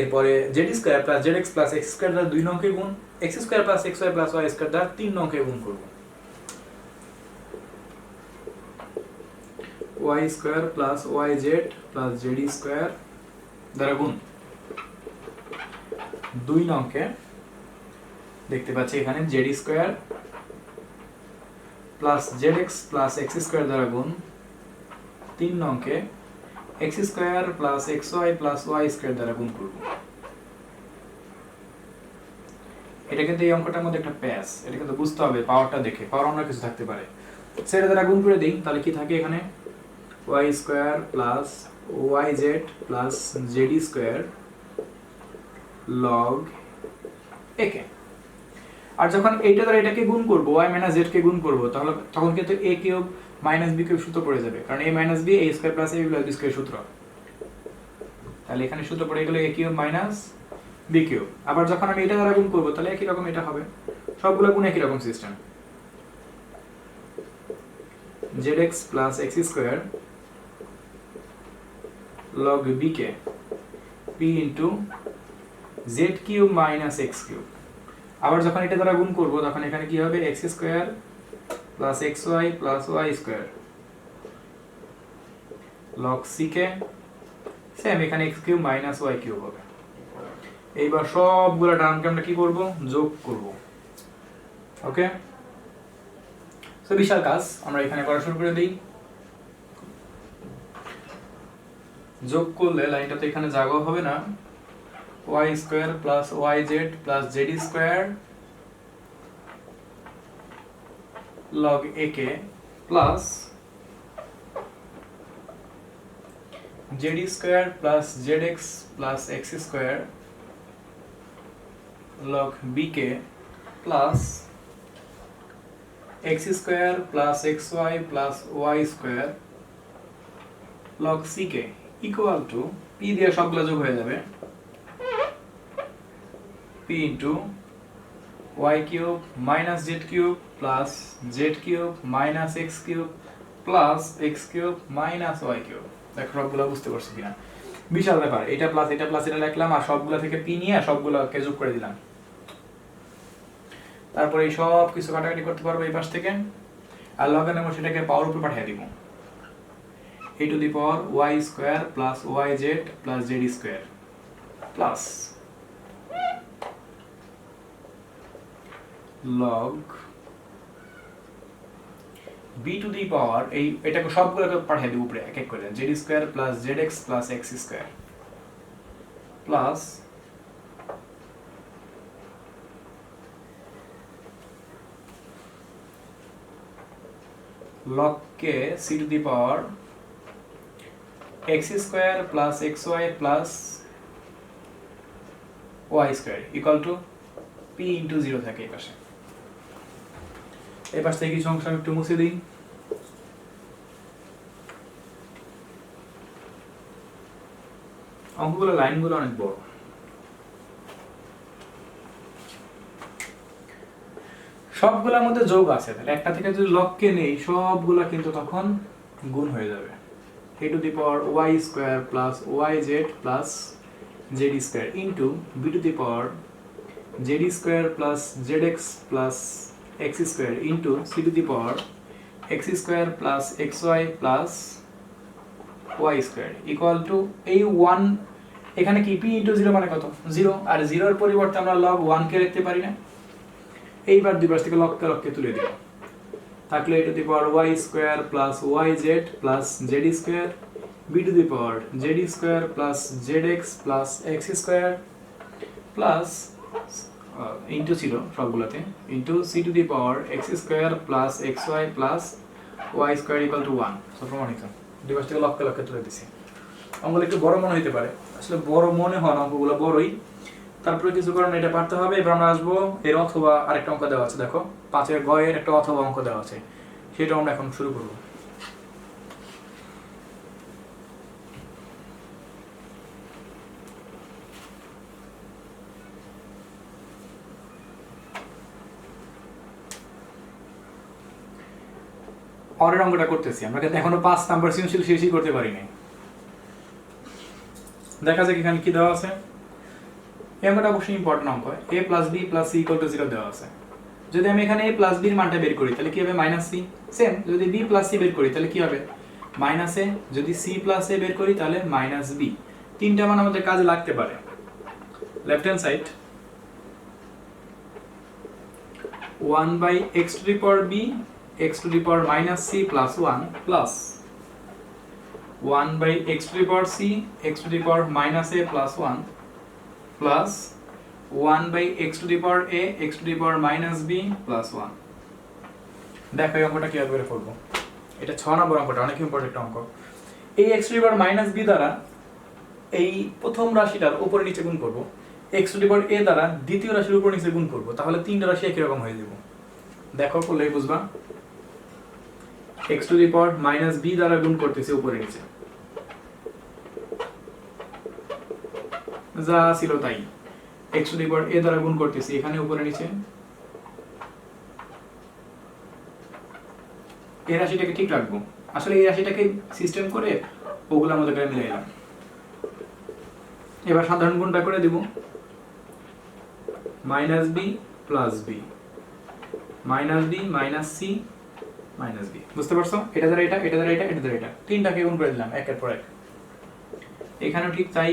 এরপরে z square plus zx plus x square দ্বারা 2 নংকে গুণ, x square plus xy plus y square দ্বারা 3 নংকে গুণ করব। y square plus yz plus z square দ্বারা গুণ 2 নংকে দেখতে পাচ্ছি এখানে z square plus zx plus x square দ্বারা গুণ 3 নংকে x square plus xy plus y square দ্বারা গুণ করব। এটা কিন্তু এই অঙ্কটার মধ্যে একটা প্যাস, এটা কিন্তু বুঝতে হবে পাওয়ারটা দেখে, পাওয়ার অন্য কিছু থাকতে পারে। সেটা দ্বারা গুণ করে দেই, তাহলে কি থাকে এখানে y square plus yz plus z square log ak। আর যখন এইটা দ্বারা এটাকে গুণ করব, y মাইনাস z কে গুণ করব, তাহলে তখন কিন্তু a cube minus b cube সূত্র পড়ে যাবে, কারণ a minus b a square plus a plus b square সূত্র। তাহলে এখানে সূত্র পড়ে গেল a cube minus b cube. আবার যখন আমি এটা দ্বারা গুণ করব, তাহলে একই রকম এটা হবে, সবগুলো গুণ একই রকম system, zx plus x square log bk p into z cube minus x cube. আবার যখন এটা দ্বারা গুণ করব, তখন এখানে কি হবে x square plus xy plus y square log ck, same এখানে x cube minus y cube হবে। এইবার সবগুলো টার্মকে আমরা কি করব, যোগ করব। ওকে, সো বিশাল কাজ আমরা এখানে করা শুরু করে দেই। যোগ করলে লাইনটা তো এখানে জায়গা হবে না, y square plus yz plus z square log ak plus z square plus zx plus x square log bk plus x square plus xy plus y square log ck equal to p দিয়ে সবগুলো যোগ হয়ে যাবে p into y cube minus z cube plus z cube minus x cube plus x cube minus y cube. দেখো সবগুলো বুঝতে পারছো কিনা? বিশাল ব্যাপার, এটা প্লাস এটা প্লাস এটা লিখলাম, আর সবগুলো থেকে p নিয়ে সবগুলোকে যোগ করে দিলাম। তারপরে এই সব কিছু কাটাকাটি করতে পারবো এই পাশ থেকে, আর লগ এর সেটাকে পাওয়ার উপর পাঠিয়ে দিব, a to the power y square plus yz plus z square plus log b to the power এটাকে সবগুলোকে পাঠিয়ে দেব উপরে এক এক করে, z square plus zx plus x square plus log k c to the power x square plus xy plus y square equal to p into 0 থাকে এই পাশে। এই পাশ থেকে কিছু অংশ আমি একটু মুছে দিই। অঙ্কগুলো লাইনগুলো অনেক বড়। সবগুলোর মধ্যে যোগ আছে, তাহলে একটা থেকে যদি log k নেই সবগুলা কিন্তু তখন গুণ হয়ে যাবে, a to the power y square plus yz plus z square into b to the power Z square plus Z x plus x square into C to the power x square plus x Y plus Y square equal to এই one, এখানে কি P into zero মানে কত? Zero, আর জিরোর পরিবর্তে আমরা log ওয়ানকে লিখতে পারি না? এইবার দুই পাশ থেকে লগকে তুলে দিব, থাকলে a to the power y square plus y z plus z square b to the power Z square plus Z x plus x square plus into ছিল সবগুলোতে into C to the power x square plus x Y plus Y square equal to one. সব প্রমাণিত। দুই পাশ থেকে লক্ষ্যে তুলে দিছি। অঙ্কগুলো একটু বড় মনে হতে পারে, আসলে বড় মনে হয় অঙ্কগুলো বড়ই, তারপরে কিছু কারণে এটা পারতে হবে। এবার আমরা আসবো এর অথবা আরেকটা অঙ্ক দেওয়া আছে, দেখো 5-এর গয়ের একটা অথবা অঙ্ক দেওয়া আছে, সেটা আমরা এখন শুরু করব। পরের অঙ্কটা করতেছি আমরা, কিন্তু এখনো 5 নাম্বার সৃজনশীল শেষই করতে পারিনি। দেখা যাক এখানে কি দেওয়া আছে। এই অঙ্কটা অবশ্যই ইম্পর্টেন্ট অঙ্ক। a plus b plus c equal to 0 দেওয়া আছে। যদি আমি এখানে a প্লাস b এর মানটা বের করি তাহলে কি হবে? Minus c। সেম যদি b প্লাস c বের করি তাহলে কি হবে? Minus a। যদি c প্লাস a বের করি তাহলে মাইনাস b। তিনটা মান আমাদের কাজে লাগতে পারে। Left hand side 1 by x to the power b x to the power minus c plus 1 plus 1 by x to the power c x to the power minus a plus 1 plus 1 by x to the power a x to the power minus b plus 1। দেখো এই অঙ্কটা কিভাবে করে করব। এটা 6 নম্বর অঙ্কটা, অনেক important অঙ্ক। এই x to the power minus b দ্বারা এই প্রথম রাশিটার উপরে নিচে গুণ করব, x to the power a দ্বারা দ্বিতীয় রাশির উপর নিচে গুণ করব, তাহলে তিনটা রাশি একই রকম হয়ে যাবে। দেখো করলেই বুঝবা। x to the power minus b দ্বারা গুণ করতেছি উপরে নিচে, যা ছিল তাই। x to the power a দ্বারা গুণ করতেছি এখানে উপরে নিচে। এই রাশিটাকে ঠিক রাখবো, আসলে এই রাশিটাকে সিস্টেম করে ওগুলো আমাদের কাছে মিলে এলাম। এবার সাধারণ গুণটা করে দিব, minus b plus b minus b minus c minus b। বুঝতে পারছো? এটা দ্বারা এটা, এটা দ্বারা এটা, এটা দ্বারা এটা, তিনটাকে গুণ করে দিলাম একের পর এক। এখানেও ঠিক তাই,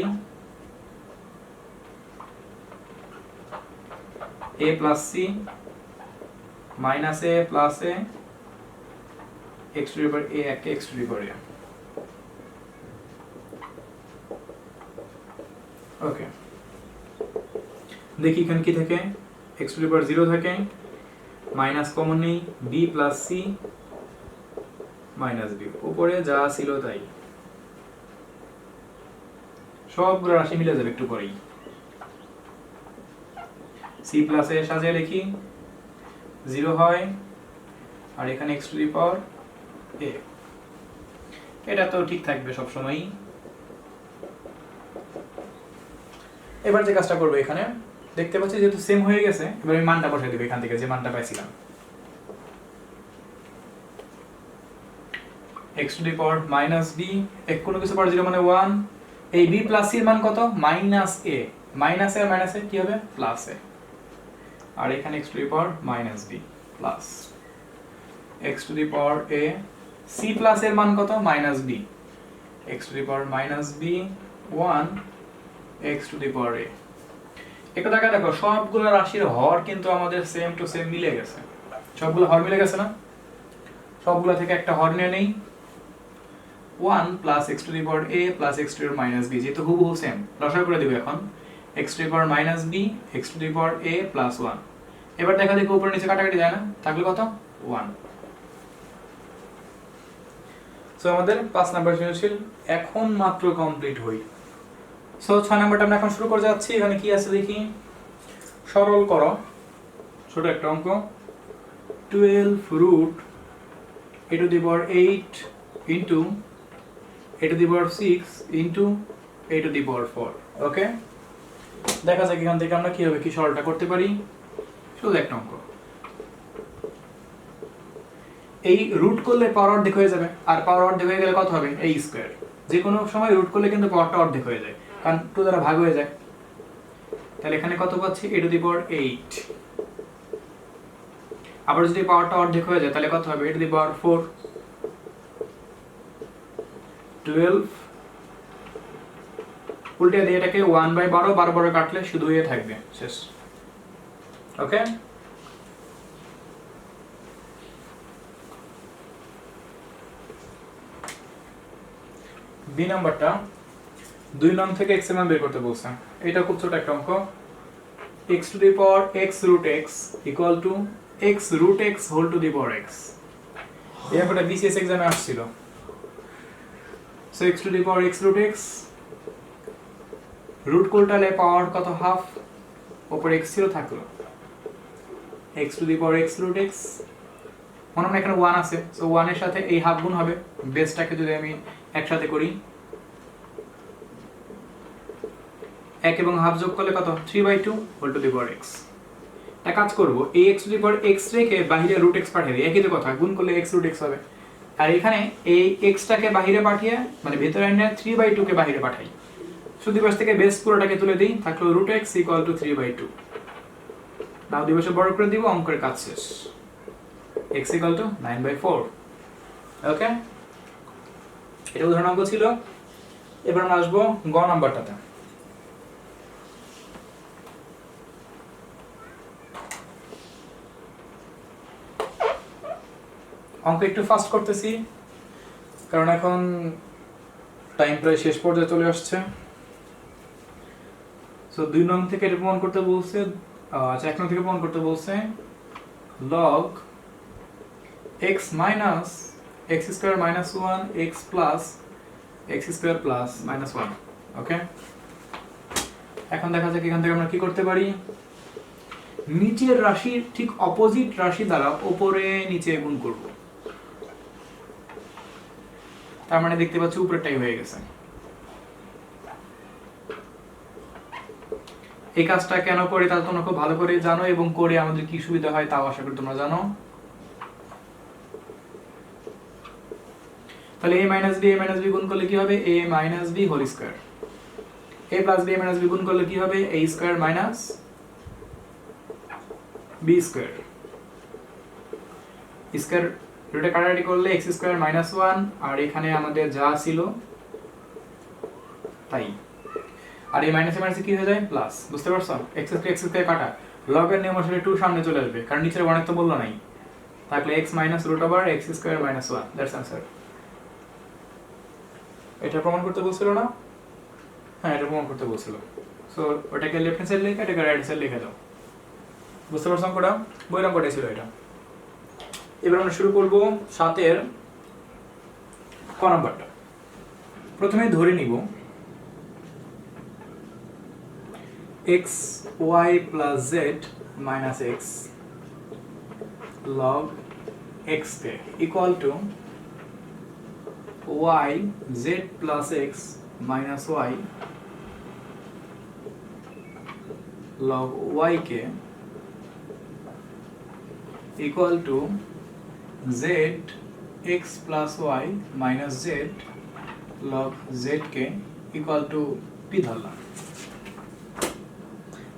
a plus c minus a plus a x to the power a একটা x to the power a। ওকে, দেখি এখানে কি থাকে। x টু দি পাওয়ার 0 থাকে, মাইনাস কমন নেই, b plus c minus b, উপরে যা ছিল তাই। সবগুলো রাশি মিলে যাবে একটু পরেই। c প্লাস a সাজিয়ে লিখি, 0 হয়, আর এখানে x to the power a। এটা তো ঠিক থাকবে সব সময়। এবার যে কাজটা করব, এখানে দেখতে পাচ্ছি যেহেতু সেম হয়ে গেছে, এবার আমি মানটা বসাই দেব এখান থেকে যে মানটা পাইছিলাম। x to the power minus b, এক কোনো কিছু পাওয়ার 0 মানে 1। এই b প্লাস c এর মান কত? Minus a। মাইনাস a আর মাইনাস a কি হবে? Plus a। আর এখানে x to the power minus b plus x to the power a। c plus এর মান কত? Minus b। x to the power minus b 1 x to the power a। একটু দেখো সবগুলো রাশির হর কিন্তু আমাদের সেম টু সেম মিলে গেছে। সবগুলো হর মিলে গেছে না? সবগুলো থেকে একটা হর নিয়ে নেই, 1 plus x to the power a plus x to the power minus b, যেহেতু হুবহু সেম, লসাগু করে দেব এখন। x to the power minus b x to the power a plus 1। এবার দেখা দেখো উপরে নিচে কাটাকাটি যায় না, থাকলে কত? 1। সো আমাদের 5 নাম্বার সৃজনশীল এখন মাত্র কমপ্লিট হই। সো 6 নাম্বারটা আমরা এখন শুরু করে যাচ্ছি। এখানে কি আছে দেখি, সরল করো। ছোট একটা অঙ্ক, 12 root a to the power 8 into a to the power 6 into a to the power 4। Okay, দেখা যাক এখান থেকে আমরা কিভাবে কি সরলটা করতে পারি। শুধু একটা অঙ্ক। এই রুট করলে পাওয়ার অর্ধেক হয়ে যাবে, আর পাওয়ার অর্ধেক হয়ে গেলে কত হবে? a square. যে কোনো সময় রুট করলে কিন্তু পাওয়ারটা অর্ধেক হয়ে যায়, কারণ 2 দ্বারা ভাগ হয়ে যায়। তাহলে এখানে কত পাচ্ছি a টু দি পাওয়ার 8। আবার যদি পাওয়ারটা অর্ধেক হয়ে যায় তাহলে কত হবে a টু দি পাওয়ার 4, 12। উল্টে দিয়ে এটাকে 1/12, 12 কাটলে শুধু এ থাকবে, শেষ। ওকে, বি নাম্বারটা 2 নং থেকে x এর মান বের করতে বলছে। এটা খুব ছোট একটা অঙ্ক। x to the power x root x equal to x root x whole to the power x। এই অঙ্কটা বিসিএস এক্সামে আসছিল। So x to the power x root x, root কোলটালে পাওয়ার কত, হাফ, উপরে x ছিল থাকলো, x to the power x root x। মনে হয় এখানে 1 আছে, সো 1 এর সাথে এই হাফ গুণ হবে। বেসটাকে যদি আমি একসাথে করি, 1 এবং হাফ যোগ করলে কত, 3/2 whole to the power x। একটা কাজ করব, এই x to the power x রেখে বাইরে রুট x পাঠিয়ে দিই, একই তো কথা, গুণ করলে x রুট x হবে। আর এখানে এই x টাকে বাইরে পাঠিয়ে, মানে ভেতরে এনে 3/2 কে বাইরে পাঠাই। শুধু পাশ থেকে বেস পুরোটাকে তুলে দিই, থাকলো রুট x ইকুয়াল টু 3/2। দাও দিবসে বড় করে দিব, অঙ্কের কাজ শেষ। x equal two 9/4। ওকে, এটা উদাহরণ অঙ্ক ছিল। এবার আমরা আসবো গ নাম্বারটাতে। অঙ্ক একটু ফাস্ট করতেছি কারণ এখন টাইম প্রায় শেষ পর্যায়ে চলে আসছে। সো 2 নং থেকে এটা প্রমাণ করতে বলছে, আচ্ছা 1 নং থেকে প্রমাণ করতে বলছে log x minus x square minus 1 x plus x square plus minus 1। ওকে, এখন দেখা যাক এখান থেকে আমরা কি করতে পারি। নিচের রাশির ঠিক অপোজিট রাশি দ্বারা উপরে নিচে গুণ করব। তার মানে দেখতে পাচ্ছি উপরেরটাই হয়ে গেছে। এই কাজটা কেন করি তা তোমরা খুব ভালো করে জানো, এবং করে আমাদের কি সুবিধা হয় তাও আশা করি তোমরা জানো। তাহলে a মাইনাস b গুণ করলে কি হবে, a minus b whole square. a plus b minus b গুণ করলে কি হবে, a square minus b square. Square রুটে কাটাকাটি করলে x স্কয়ার মাইনাস 1, আর এখানে আমাদের যা ছিল তাই। আর এই মাইনাসে মাইনাসে কি হয়ে যায়, প্লাস। বুঝতে পারছো, x স্কয়ার কাটা, লগ এর নিয়ম আসলে 2 সামনে চলে আসবে, কারণ নিচের 1 তো বললো নাই। তাহলে x minus root over x square minus 1, that's answer. এটা প্রমাণ করতে বলছিল না? হ্যাঁ, এটা প্রমাণ করতে বলছিল। সো ওটাকে লেফট হ্যান্ড সাইড লিখে, এটাকে রাইট হ্যান্ড সাইড লিখে দাও। বুঝতে পারছো অঙ্কটা? বইয়ের অঙ্কটাই ছিল এটা। এবার আমরা শুরু করব 7 এর ক নাম্বারটা। প্রথমে ধরে নিব x y plus z minus x log x equal to y z plus x minus y log y के equal to z x plus y minus z log z के equal to p ধরলাম।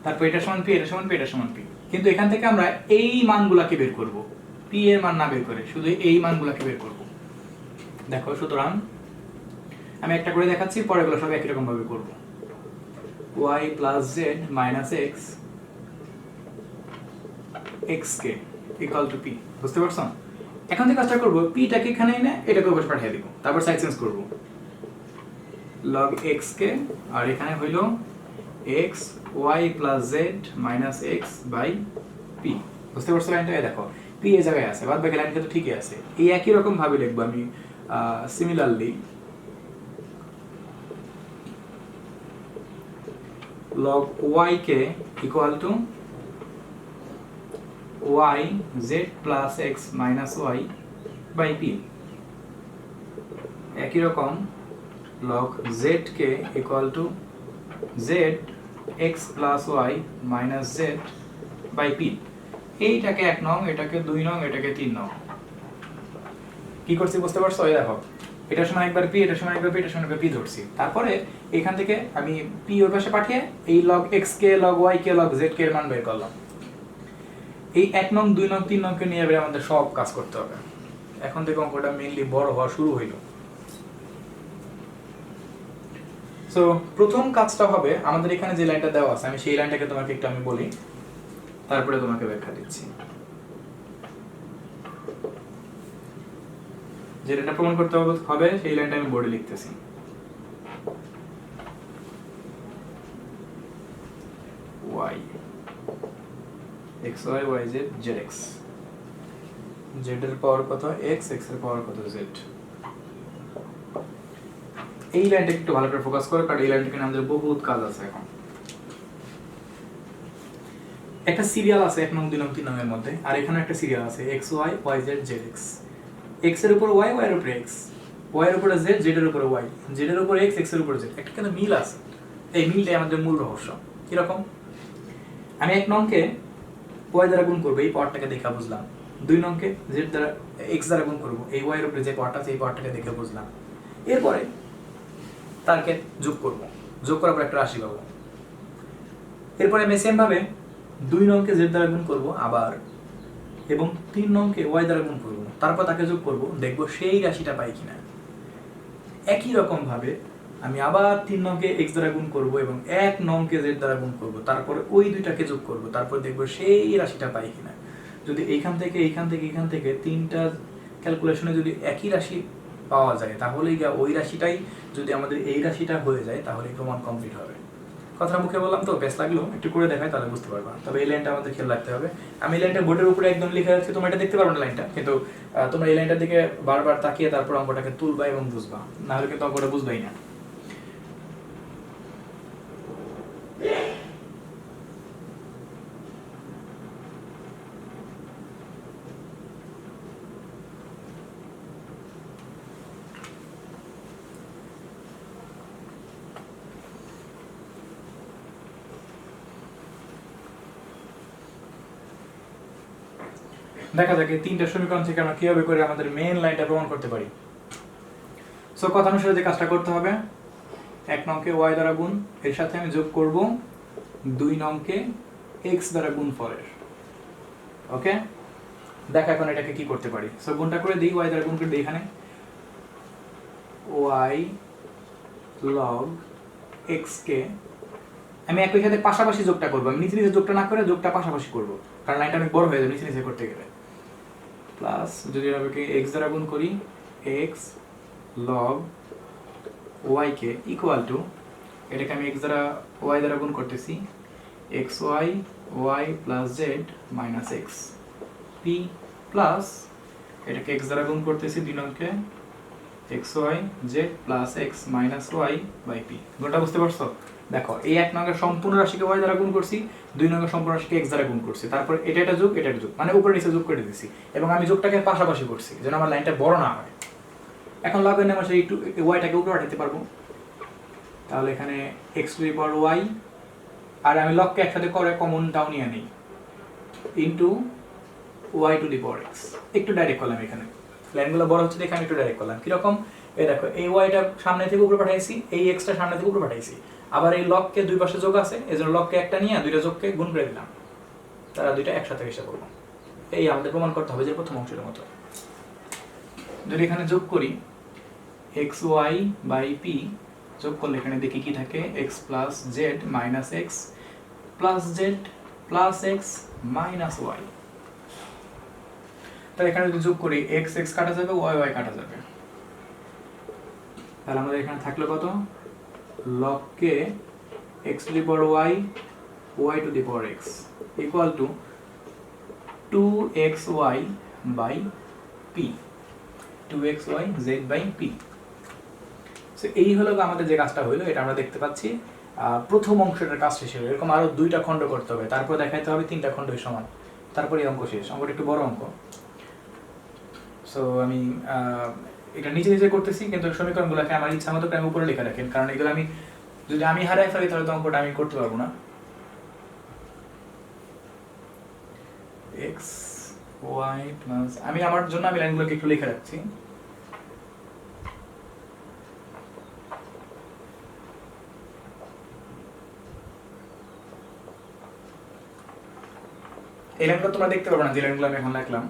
তারপর এটা সমান p, এটা সমান p, এটা সমান p। কিন্তু এখান থেকে আমরা এই মানগুলোকে বের করব, p এর মান না বের করে শুধু এই মানগুলোকে বের করব। দেখো, সুতরাং আমি একটা করে দেখাচ্ছি, পরেরগুলো সব একই রকম ভাবে করব। y plus z minus x x K equal to p। বুঝতে পারছো? এখন থেকে কাজটা করব, p টাকে এখানে এনে এটাকে উপরে পাঠিয়ে দিব, তারপর সাইড চেঞ্জ করব, log x কে, আর এখানে হইল x y plus z minus x by p। বুঝতে পারছো লাইনটা? দেখো p এই জায়গায় আছে, বাদ বাকি লাইন কিন্তু ঠিকই আছে। এই একই রকম ভাবে লিখব আমি similarly log y K equal to y z plus x minus y by p। একই রকম log z K equal to z x plus y minus z by p। এইটাকে 1 নং, এটাকে 2 নং, এটাকে 3 নং। কি করছি বুঝতে পারছো? এই দেখো এটার সমান একবার পি, এটার সমান একবার পি, এটার সমান একবার পি ধরছি। তারপরে এখান থেকে আমি পি ওর পাশে পাঠিয়ে এই লগ এক্স কে, লগ ওয়াই কে, লগ জেড কে এর মান বের করলাম। এই 1 নং 2 নং 3 নংকে নিয়ে এবারে আমাদের সব কাজ করতে হবে। এখন থেকে অঙ্কটা মেইনলি বড় হওয়া শুরু হইল। সো প্রথম কাজটা হবে আমাদের এখানে যে লাইনটা দেওয়া আছে, আমি সেই লাইনটাকে তোমাকে একটু আমি বলি, তারপরে তোমাকে ব্যাখ্যা দিচ্ছি। যেটা প্রমাণ করতে হবে সেই লাইনটা আমি বোর্ডে লিখতেছি। y x y y z z x, z এর পাওয়ার কত x, x এর পাওয়ার কত z। এই লাইনটা একটু ভালো করে ফোকাস করো, কারণ এই লাইনটাকে আমাদের বহুত কাজ আছে। এখন একটা সিরিয়াল আছে 1 নং 2 নং 3 নং এর মধ্যে, আর এখানে একটা সিরিয়াল আছে x y y z z x। x এর উপর y, y এর উপর x, y এর উপর z, z এর উপর y, z এর উপর x, x এর উপর z। একটা কিন্তু মিল আছে। এই মিলটাই আমাদের মূল রহস্য। কি রকম? আমি 1 নংকে y দ্বারা গুণ করব, এই পাওয়ারটাকে দেখে বুঝলাম। 2 নংকে z দ্বারা x দ্বারা গুণ করব, এই y এর উপরে যে পাওয়ারটা আছে এই পাওয়ারটাকে দেখে বুঝলাম। এরপরে তারকে যোগ করব, যোগ করার পর একটা রাশি পাবো। এরপরে আমি সেম ভাবে 2 নংকে z দ্বারা গুণ করব আবার, এবং 3 নংকে y দ্বারা গুণ করব, তারপর তাকে যোগ করব, দেখব সেই রাশিটা পাই কিনা। একই রকম ভাবে আমি আবার 3 নংকে x দ্বারা গুণ করব এবং 1 নংকে z দ্বারা গুণ করব, তারপর ওই দুইটাকে যোগ করব, তারপর দেখব সেই রাশিটা পাই কিনা। যদি এইখান থেকে এইখান থেকে এইখান থেকে তিনটা ক্যালকুলেশনে যদি একই রাশি পাওয়া যায়, তাহলে ওই রাশিটাই যদি আমাদের এই রাশিটা হয়ে যায়, তাহলে প্রমাণ কমপ্লিট হবে। কথা মুখে বললাম তো, বেশ লাগলো, একটু করে দেখাই তাহলে বুঝতে পারবা। তবে এই লাইনটা আমাদের খেয়াল রাখতে হবে। আমি এই লাইনটা বোর্ডের উপরে একদম লিখে রাখছি, তোমরা এটা দেখতে পারবে না লাইনটা, কিন্তু তোমরা এই লাইনটার দিকে বারবার তাকিয়ে তারপর অঙ্কটাকে তুলবা এবং বুঝবা, না হলে কিন্তু অঙ্কটা বুঝবাই না। দেখা যাক এই তিনটা সমীকরণ থেকে আমরা কিভাবে করে আমাদের মেইন লাইনটা প্রমাণ করতে পারি। সো কথা অনুসারে যে কাজটা করতে হবে, 1 নংকে y দ্বারা গুণ, এর সাথে আমি যোগ করব 2 নংকে x দ্বারা গুণ ফলের। ওকে, দেখা এখন এটাকে কি করতে পারি। সো গুণটা করে দিই, y দ্বারা গুণ করে দিই। এখানে y log x কে আমি একই সাথে পাশাপাশি যোগটা করব, আমি নিচে নিচে যোগটা না করে যোগটা পাশাপাশি করব, কারণ লাইনটা অনেক বড় হয়ে যাবে নিচে নিচে করতে গেলে। প্লাস যদি এটাকে x দ্বারা গুণ করি, x log y কে ইকুয়াল টু, এটাকে আমি x দ্বারা y দ্বারা গুণ করতেছি, xy y plus z minus x p plus এটাকে x দ্বারা গুণ করতেছি 2 নংকে xy z plus x minus y by p। গুণটা বুঝতে পারছো? দেখো, এই 1 নংয়ের সম্পূর্ণ রাশিকে y দ্বারা গুণ করছি, 2 নংয়ের সম্পূর্ণ রাশিকে x দ্বারা গুণ করছি, তারপর এটা এটা যোগ এটা যোগ, মানে উপরে নিচে যোগ করে দিয়েছি, এবং আমি যোগটাকে পাশাপাশি করছি যেন আমার লাইনটা বড় না হয়। এখন লগের নামে সেই ওয়াইটাকে উপরে পাঠাতে পারবো, তাহলে এখানে x to the power y, আর আমি লগকে একসাথে করে কমনটাও নিয়ে নিই, into y to the power x। একটু ডাইরেক্ট করলাম, এখানে লাইনগুলো বড় হচ্ছে দেখে আমি একটু ডাইরেক্ট করলাম। কিরকম? এই দেখো, এই ওয়াইটা সামনে থেকে উপরে পাঠাইছি, এই এক্সটা সামনে থেকে উপরে পাঠাইছি, আবার এই লগকে দুই পাশে যোগ আছে, এই জন্য লগকে একটা নিয়ে দুইটা যোগকে গুণ করে দিলাম, তারা দুইটা একসাথে হিসাব করবো। এই আমাদের প্রমাণ করতে হবে যে প্রথম অংশের মতো। যদি এখানে যোগ করি x y বাই p, যোগ করলে এখানে দেখি কি থাকে, x plus z minus x plus z plus x minus y. তাহলে এখানে যদি যোগ করি x x কাটা যাবে, y y কাটা যাবে, তাহলে আমাদের এখানে থাকলো কত, log k x to the power y y to the power x equal to 2xy by p, 2xy z by p। So এই হলো আমাদের যে কাজটা হইলো, এটা আমরা দেখতে পাচ্ছি প্রথম অংশটার কাজ শেষ হলো। এরকম আরো 2টা খণ্ড করতে হবে, তারপর দেখাইতে হবে 3টা খণ্ডই সমান, তারপরে এই অঙ্ক শেষ। অঙ্কটা একটু বড় অঙ্ক। সো আমি এটা নিচে নিচে করতেছি, কিন্তু সমীকরণগুলোকে আমার ইচ্ছা মতো আমি উপরে লেখা রাখেন, কারণ এগুলো আমি যদি আমি হারাই ফেলি তাহলে তো অঙ্কটা আমি করতে পারবো না। x y প্লাস, আমি আমার জন্য আমি লাইনগুলোকে একটু লিখে রাখছি, এই লাইনগুলো তোমরা দেখতে পাবে না, যে লাইনগুলো আমি এখন লিখলাম।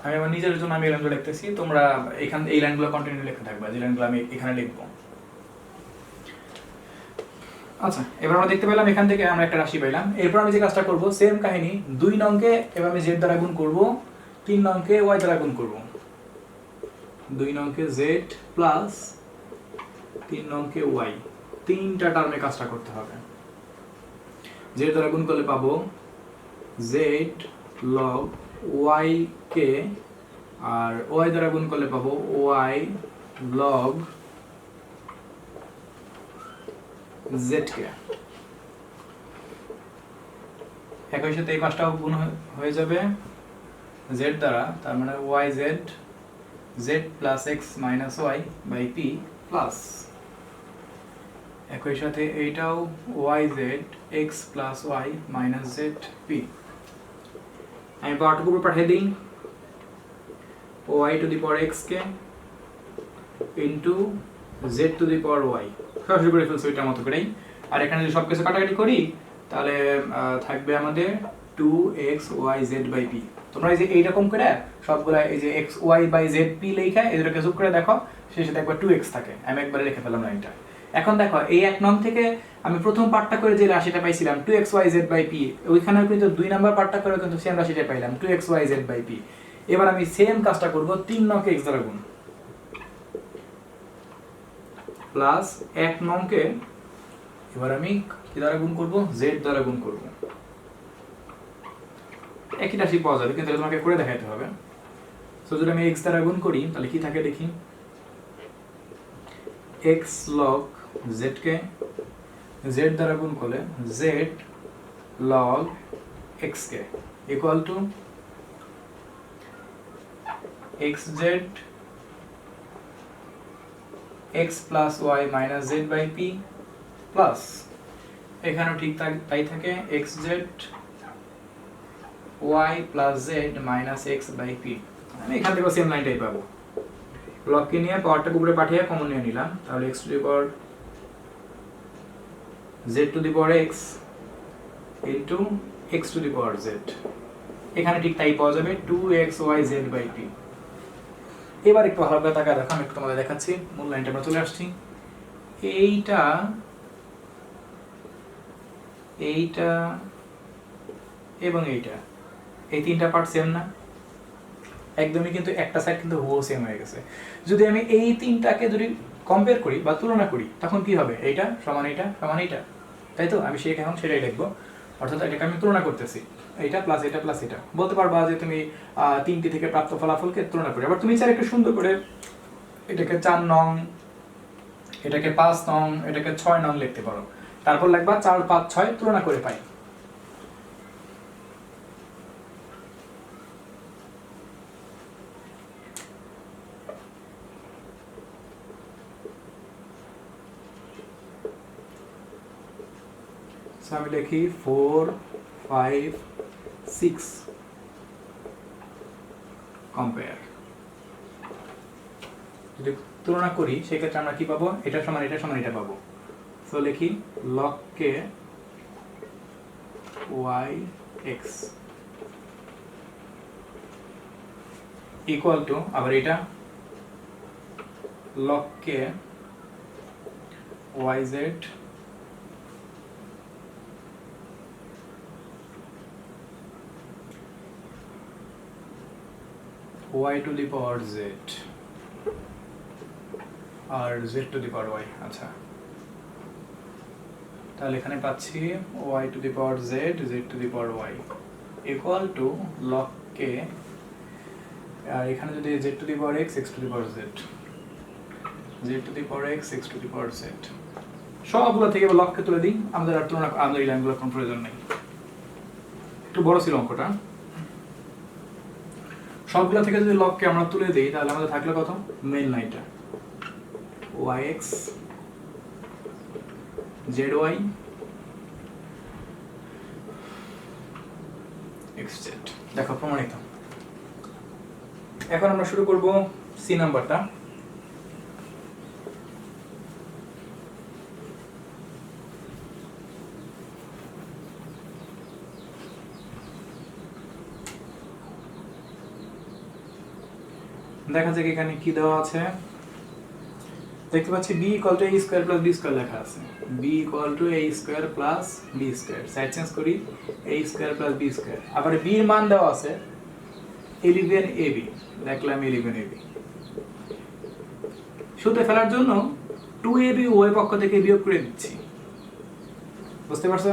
আমি আমার নিজের জন্য আমি এই লাইনগুলো লিখতেছি, তোমরা এখান এই লাইনগুলো কন্টিনিউ লিখতে থাকবা, যে লাইনগুলো আমি এখানে লিখবো। আচ্ছা, এবার আমরা দেখতে পেলাম এখান থেকে আমরা একটা রাশি পাইলাম। এরপর আমি যে কাজটা করব, সেম কাহিনী, 2 নংকে এবার আমি z দ্বারা গুণ করব, 3 নংকে y দ্বারা গুণ করব। 2 নংকে z প্লাস 3 নংকে y, তিনটা টার্মে কাজটা করতে হবে। z দ্বারা গুণ করলে পাবো z log y কে, আর y দ্বারা গুণ করলে পাবো y log z কে। একই সাথে এই পাঁচটাও গুণ হয়ে যাবে z দ্বারা, তার মানে yz z plus x minus y by p plus, একই সাথে এইটাও yz x plus y minus z p। আমি পাওয়ারটুকু উপর পাঠিয়ে দিই, y to the power x কে into z to the power y, সরাসরি করে ফেলছি ওইটার মতো করেই। আর এখানে যদি সবকিছু কাটাকাটি করি তাহলে থাকবে আমাদের 2xyz বাই p। তোমরা এই যে এইরকম করে সবগুলা এই যে xy বাই zp লেখা এদেরকে যোগ করে দেখো, শেষে দেখবে 2x থাকে। আমি একবারে লিখে ফেললাম লাইনটা। এখন দেখো এই 1 নং থেকে আমি প্রথম পার্টটা করে যে রাশিটা পাইছিলাম 2xyz বাই p, ওইখানে কিন্তু 2 নাম্বার পার্টটা করে কিন্তু সেম রাশিটা পাইলাম 2xyz বাই p। এবার আমি সেম কাজটা করব, 3 নংকে x দ্বারা গুণ প্লাস 1 নংকে এবার আমি কি দ্বারা গুণ করব, z দ্বারা গুণ করব। একই রাশি পাওয়া যাবে, কিন্তু তোমাকে করে দেখাইতে হবে। সো যদি আমি x দ্বারা গুণ করি তাহলে কি থাকে দেখি, x log z কে z দ্বারা গুণ করলে z log x কে equal to xz x plus y minus z by p plus, এখানেও ঠিক তাই থাকে xz y plus z minus x by p। আমি এখান থেকে সেম লাইনটাই পাবো, লগকে নিয়ে পাওয়ারটা উপরে পাঠিয়ে কমন নিয়ে নিলাম, তাহলে x to the power z to the power x into x to the power z। এখানে ঠিক তাই পাওয়া যাবে 2xyz বাই p। এবার একটু ভালো করে তাকায় দেখো, আমি একটু তোমাদের দেখাচ্ছি। মূল লাইনটা আমরা চলে আসছি। এইটা এইটা এবং এইটা, এই তিনটা পার্ট সেম না একদমই, কিন্তু একটা সাইড কিন্তু হুবহু সেম হয়ে গেছে। যদি আমি এই তিনটাকে যদি কম্পেয়ার করি বা তুলনা করি তখন কি হবে, এইটা সমান এইটা সমান এইটা, তাই তো? আমি এখন সেটাই লিখবো, অর্থাৎ এটাকে আমি তুলনা করতেছি, এইটা প্লাস এটা প্লাস এটা। বলতে পারবা যে তুমি তিনটি থেকে প্রাপ্ত ফলাফলকে তুলনা করে। আবার তুমি চাইলে একটু সুন্দর করে এটাকে 4 নং, এটাকে 5 নং, এটাকে 6 নং লিখতে পারো। তারপর লিখবা 4 5 6 তুলনা করে পাই। আমি লিখি 4 5 6 কম্পেয়ার। যদি তুলনা করি সেক্ষেত্রে আমরা কি পাবো, এটা সমান এটা সমান এটা পাবো। সো লিখি log k y x equal two, আবার এটা log k y z y to the power z R z to the power y। আচ্ছা, তাহলে এখানে পাচ্ছি y to the power z z to the power y equal to log k, আর এখানে যদি z to the power x x to the power z z to the power x x to the power z, সবগুলো থেকে log কে তুলে দিই। আমাদের আর তুলনা, আমাদের এই লাইনগুলোর কোনো প্রয়োজন নেই, একটু বড় ছিল অঙ্কটা। সবগুলো থেকে যদি log কে আমরা তুলে দিই তাহলে আমাদের থাকলো কত, মেইন লাইনটা yx zy xz। দেখো প্রমাণিত। এখন আমরা শুরু করব সি নাম্বারটা। দেখা যাক এখানে কি দেওয়া আছে। দেখতে পাচ্ছি b equal to a square plus b square লেখা আছে। b equal to a square plus b square, side change করি, a square plus b square. আবার b এর মান দেওয়া আছে 11ab, দেখলাম 11ab। সূত্রে ফেলার জন্য 2ab উভয় পক্ষ থেকে বিয়োগ করে দিচ্ছি, বুঝতে পারছো?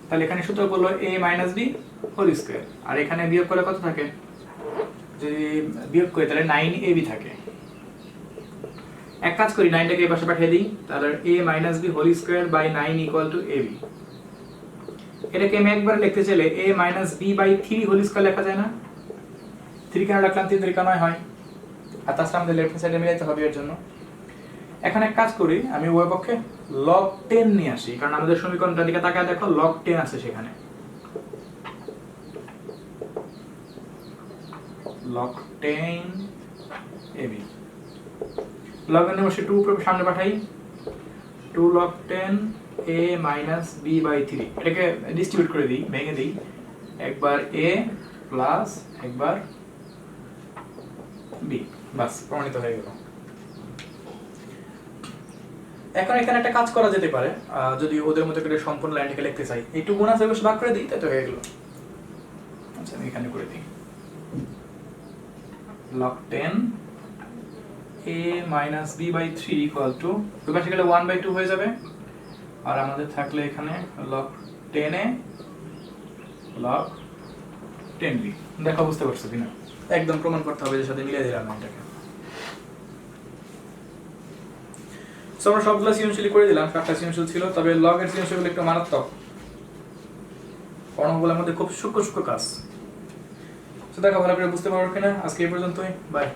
তাহলে এখানে সূত্র বললো a minus b whole square, আর এখানে বিয়োগ করলে কত থাকে? যদি বিয়োগ করি তাহলে 9ab থাকে। এক কাজ করি, 9টাকে এই পাশে পাঠিয়ে দিই, তাহলে a minus b whole square by 9 equal to ab। এটাকে আমি একবার লিখতে চাইলে a minus b by 3 whole square লেখা যায় না? 3 কেন রাখলাম? 3 3 9 হয়, আর তাছাড়া আমাদের লেফট সাইডে মিলাইতে হবে এর জন্য। এখন এক কাজ করি, আমি উভয় পক্ষে log 10 নিয়ে আসি, কারণ আমাদের সমীকরণটার দিকে তাকায় দেখো log 10 আছে সেখানে। log 10 ab, log এর বসে 2 উপরে সামনে পাঠাই, 2 log 10 a minus b by 3। এটাকে ডিস্ট্রিবিউট করে দিই, ভেঙে দিই, একবার a প্লাস একবার b, বাস প্রমাণিত হয়ে গেল। এখন এখানে একটা কাজ করা যেতে পারে, যদি ওদের মতো করে সম্পূর্ণ লাইনটাকে লিখতে চাই, একটু গুণ আছে বসে ভাগ করে দিই, তাই তো হয়ে গেল। আচ্ছা আমি এখানে করে দিই log 10 a minus b by 3 equal to, দুই পাশে গেলে 1/2 হয়ে যাবে, আর আমাদের থাকলে এখানে log 10 a log 10b। দেখো বুঝতে পারছো কিনা? একদম প্রমাণ করতে হবে, এর সাথে মিলিয়ে দিলাম এটাকে। সো আমরা সবগুলো সৃজনশীল করে দিলাম, 7টা সৃজনশীল ছিল, তবে লগ এর সৃজনশীলগুলো একটু মারাত্মক, পড়াগুলোর মধ্যে খুব সূক্ষ্ম সূক্ষ্ম কাজ। তো দেখো ভালো করে বুঝতে পারো কিনা। আজকে এই পর্যন্তই, বাই।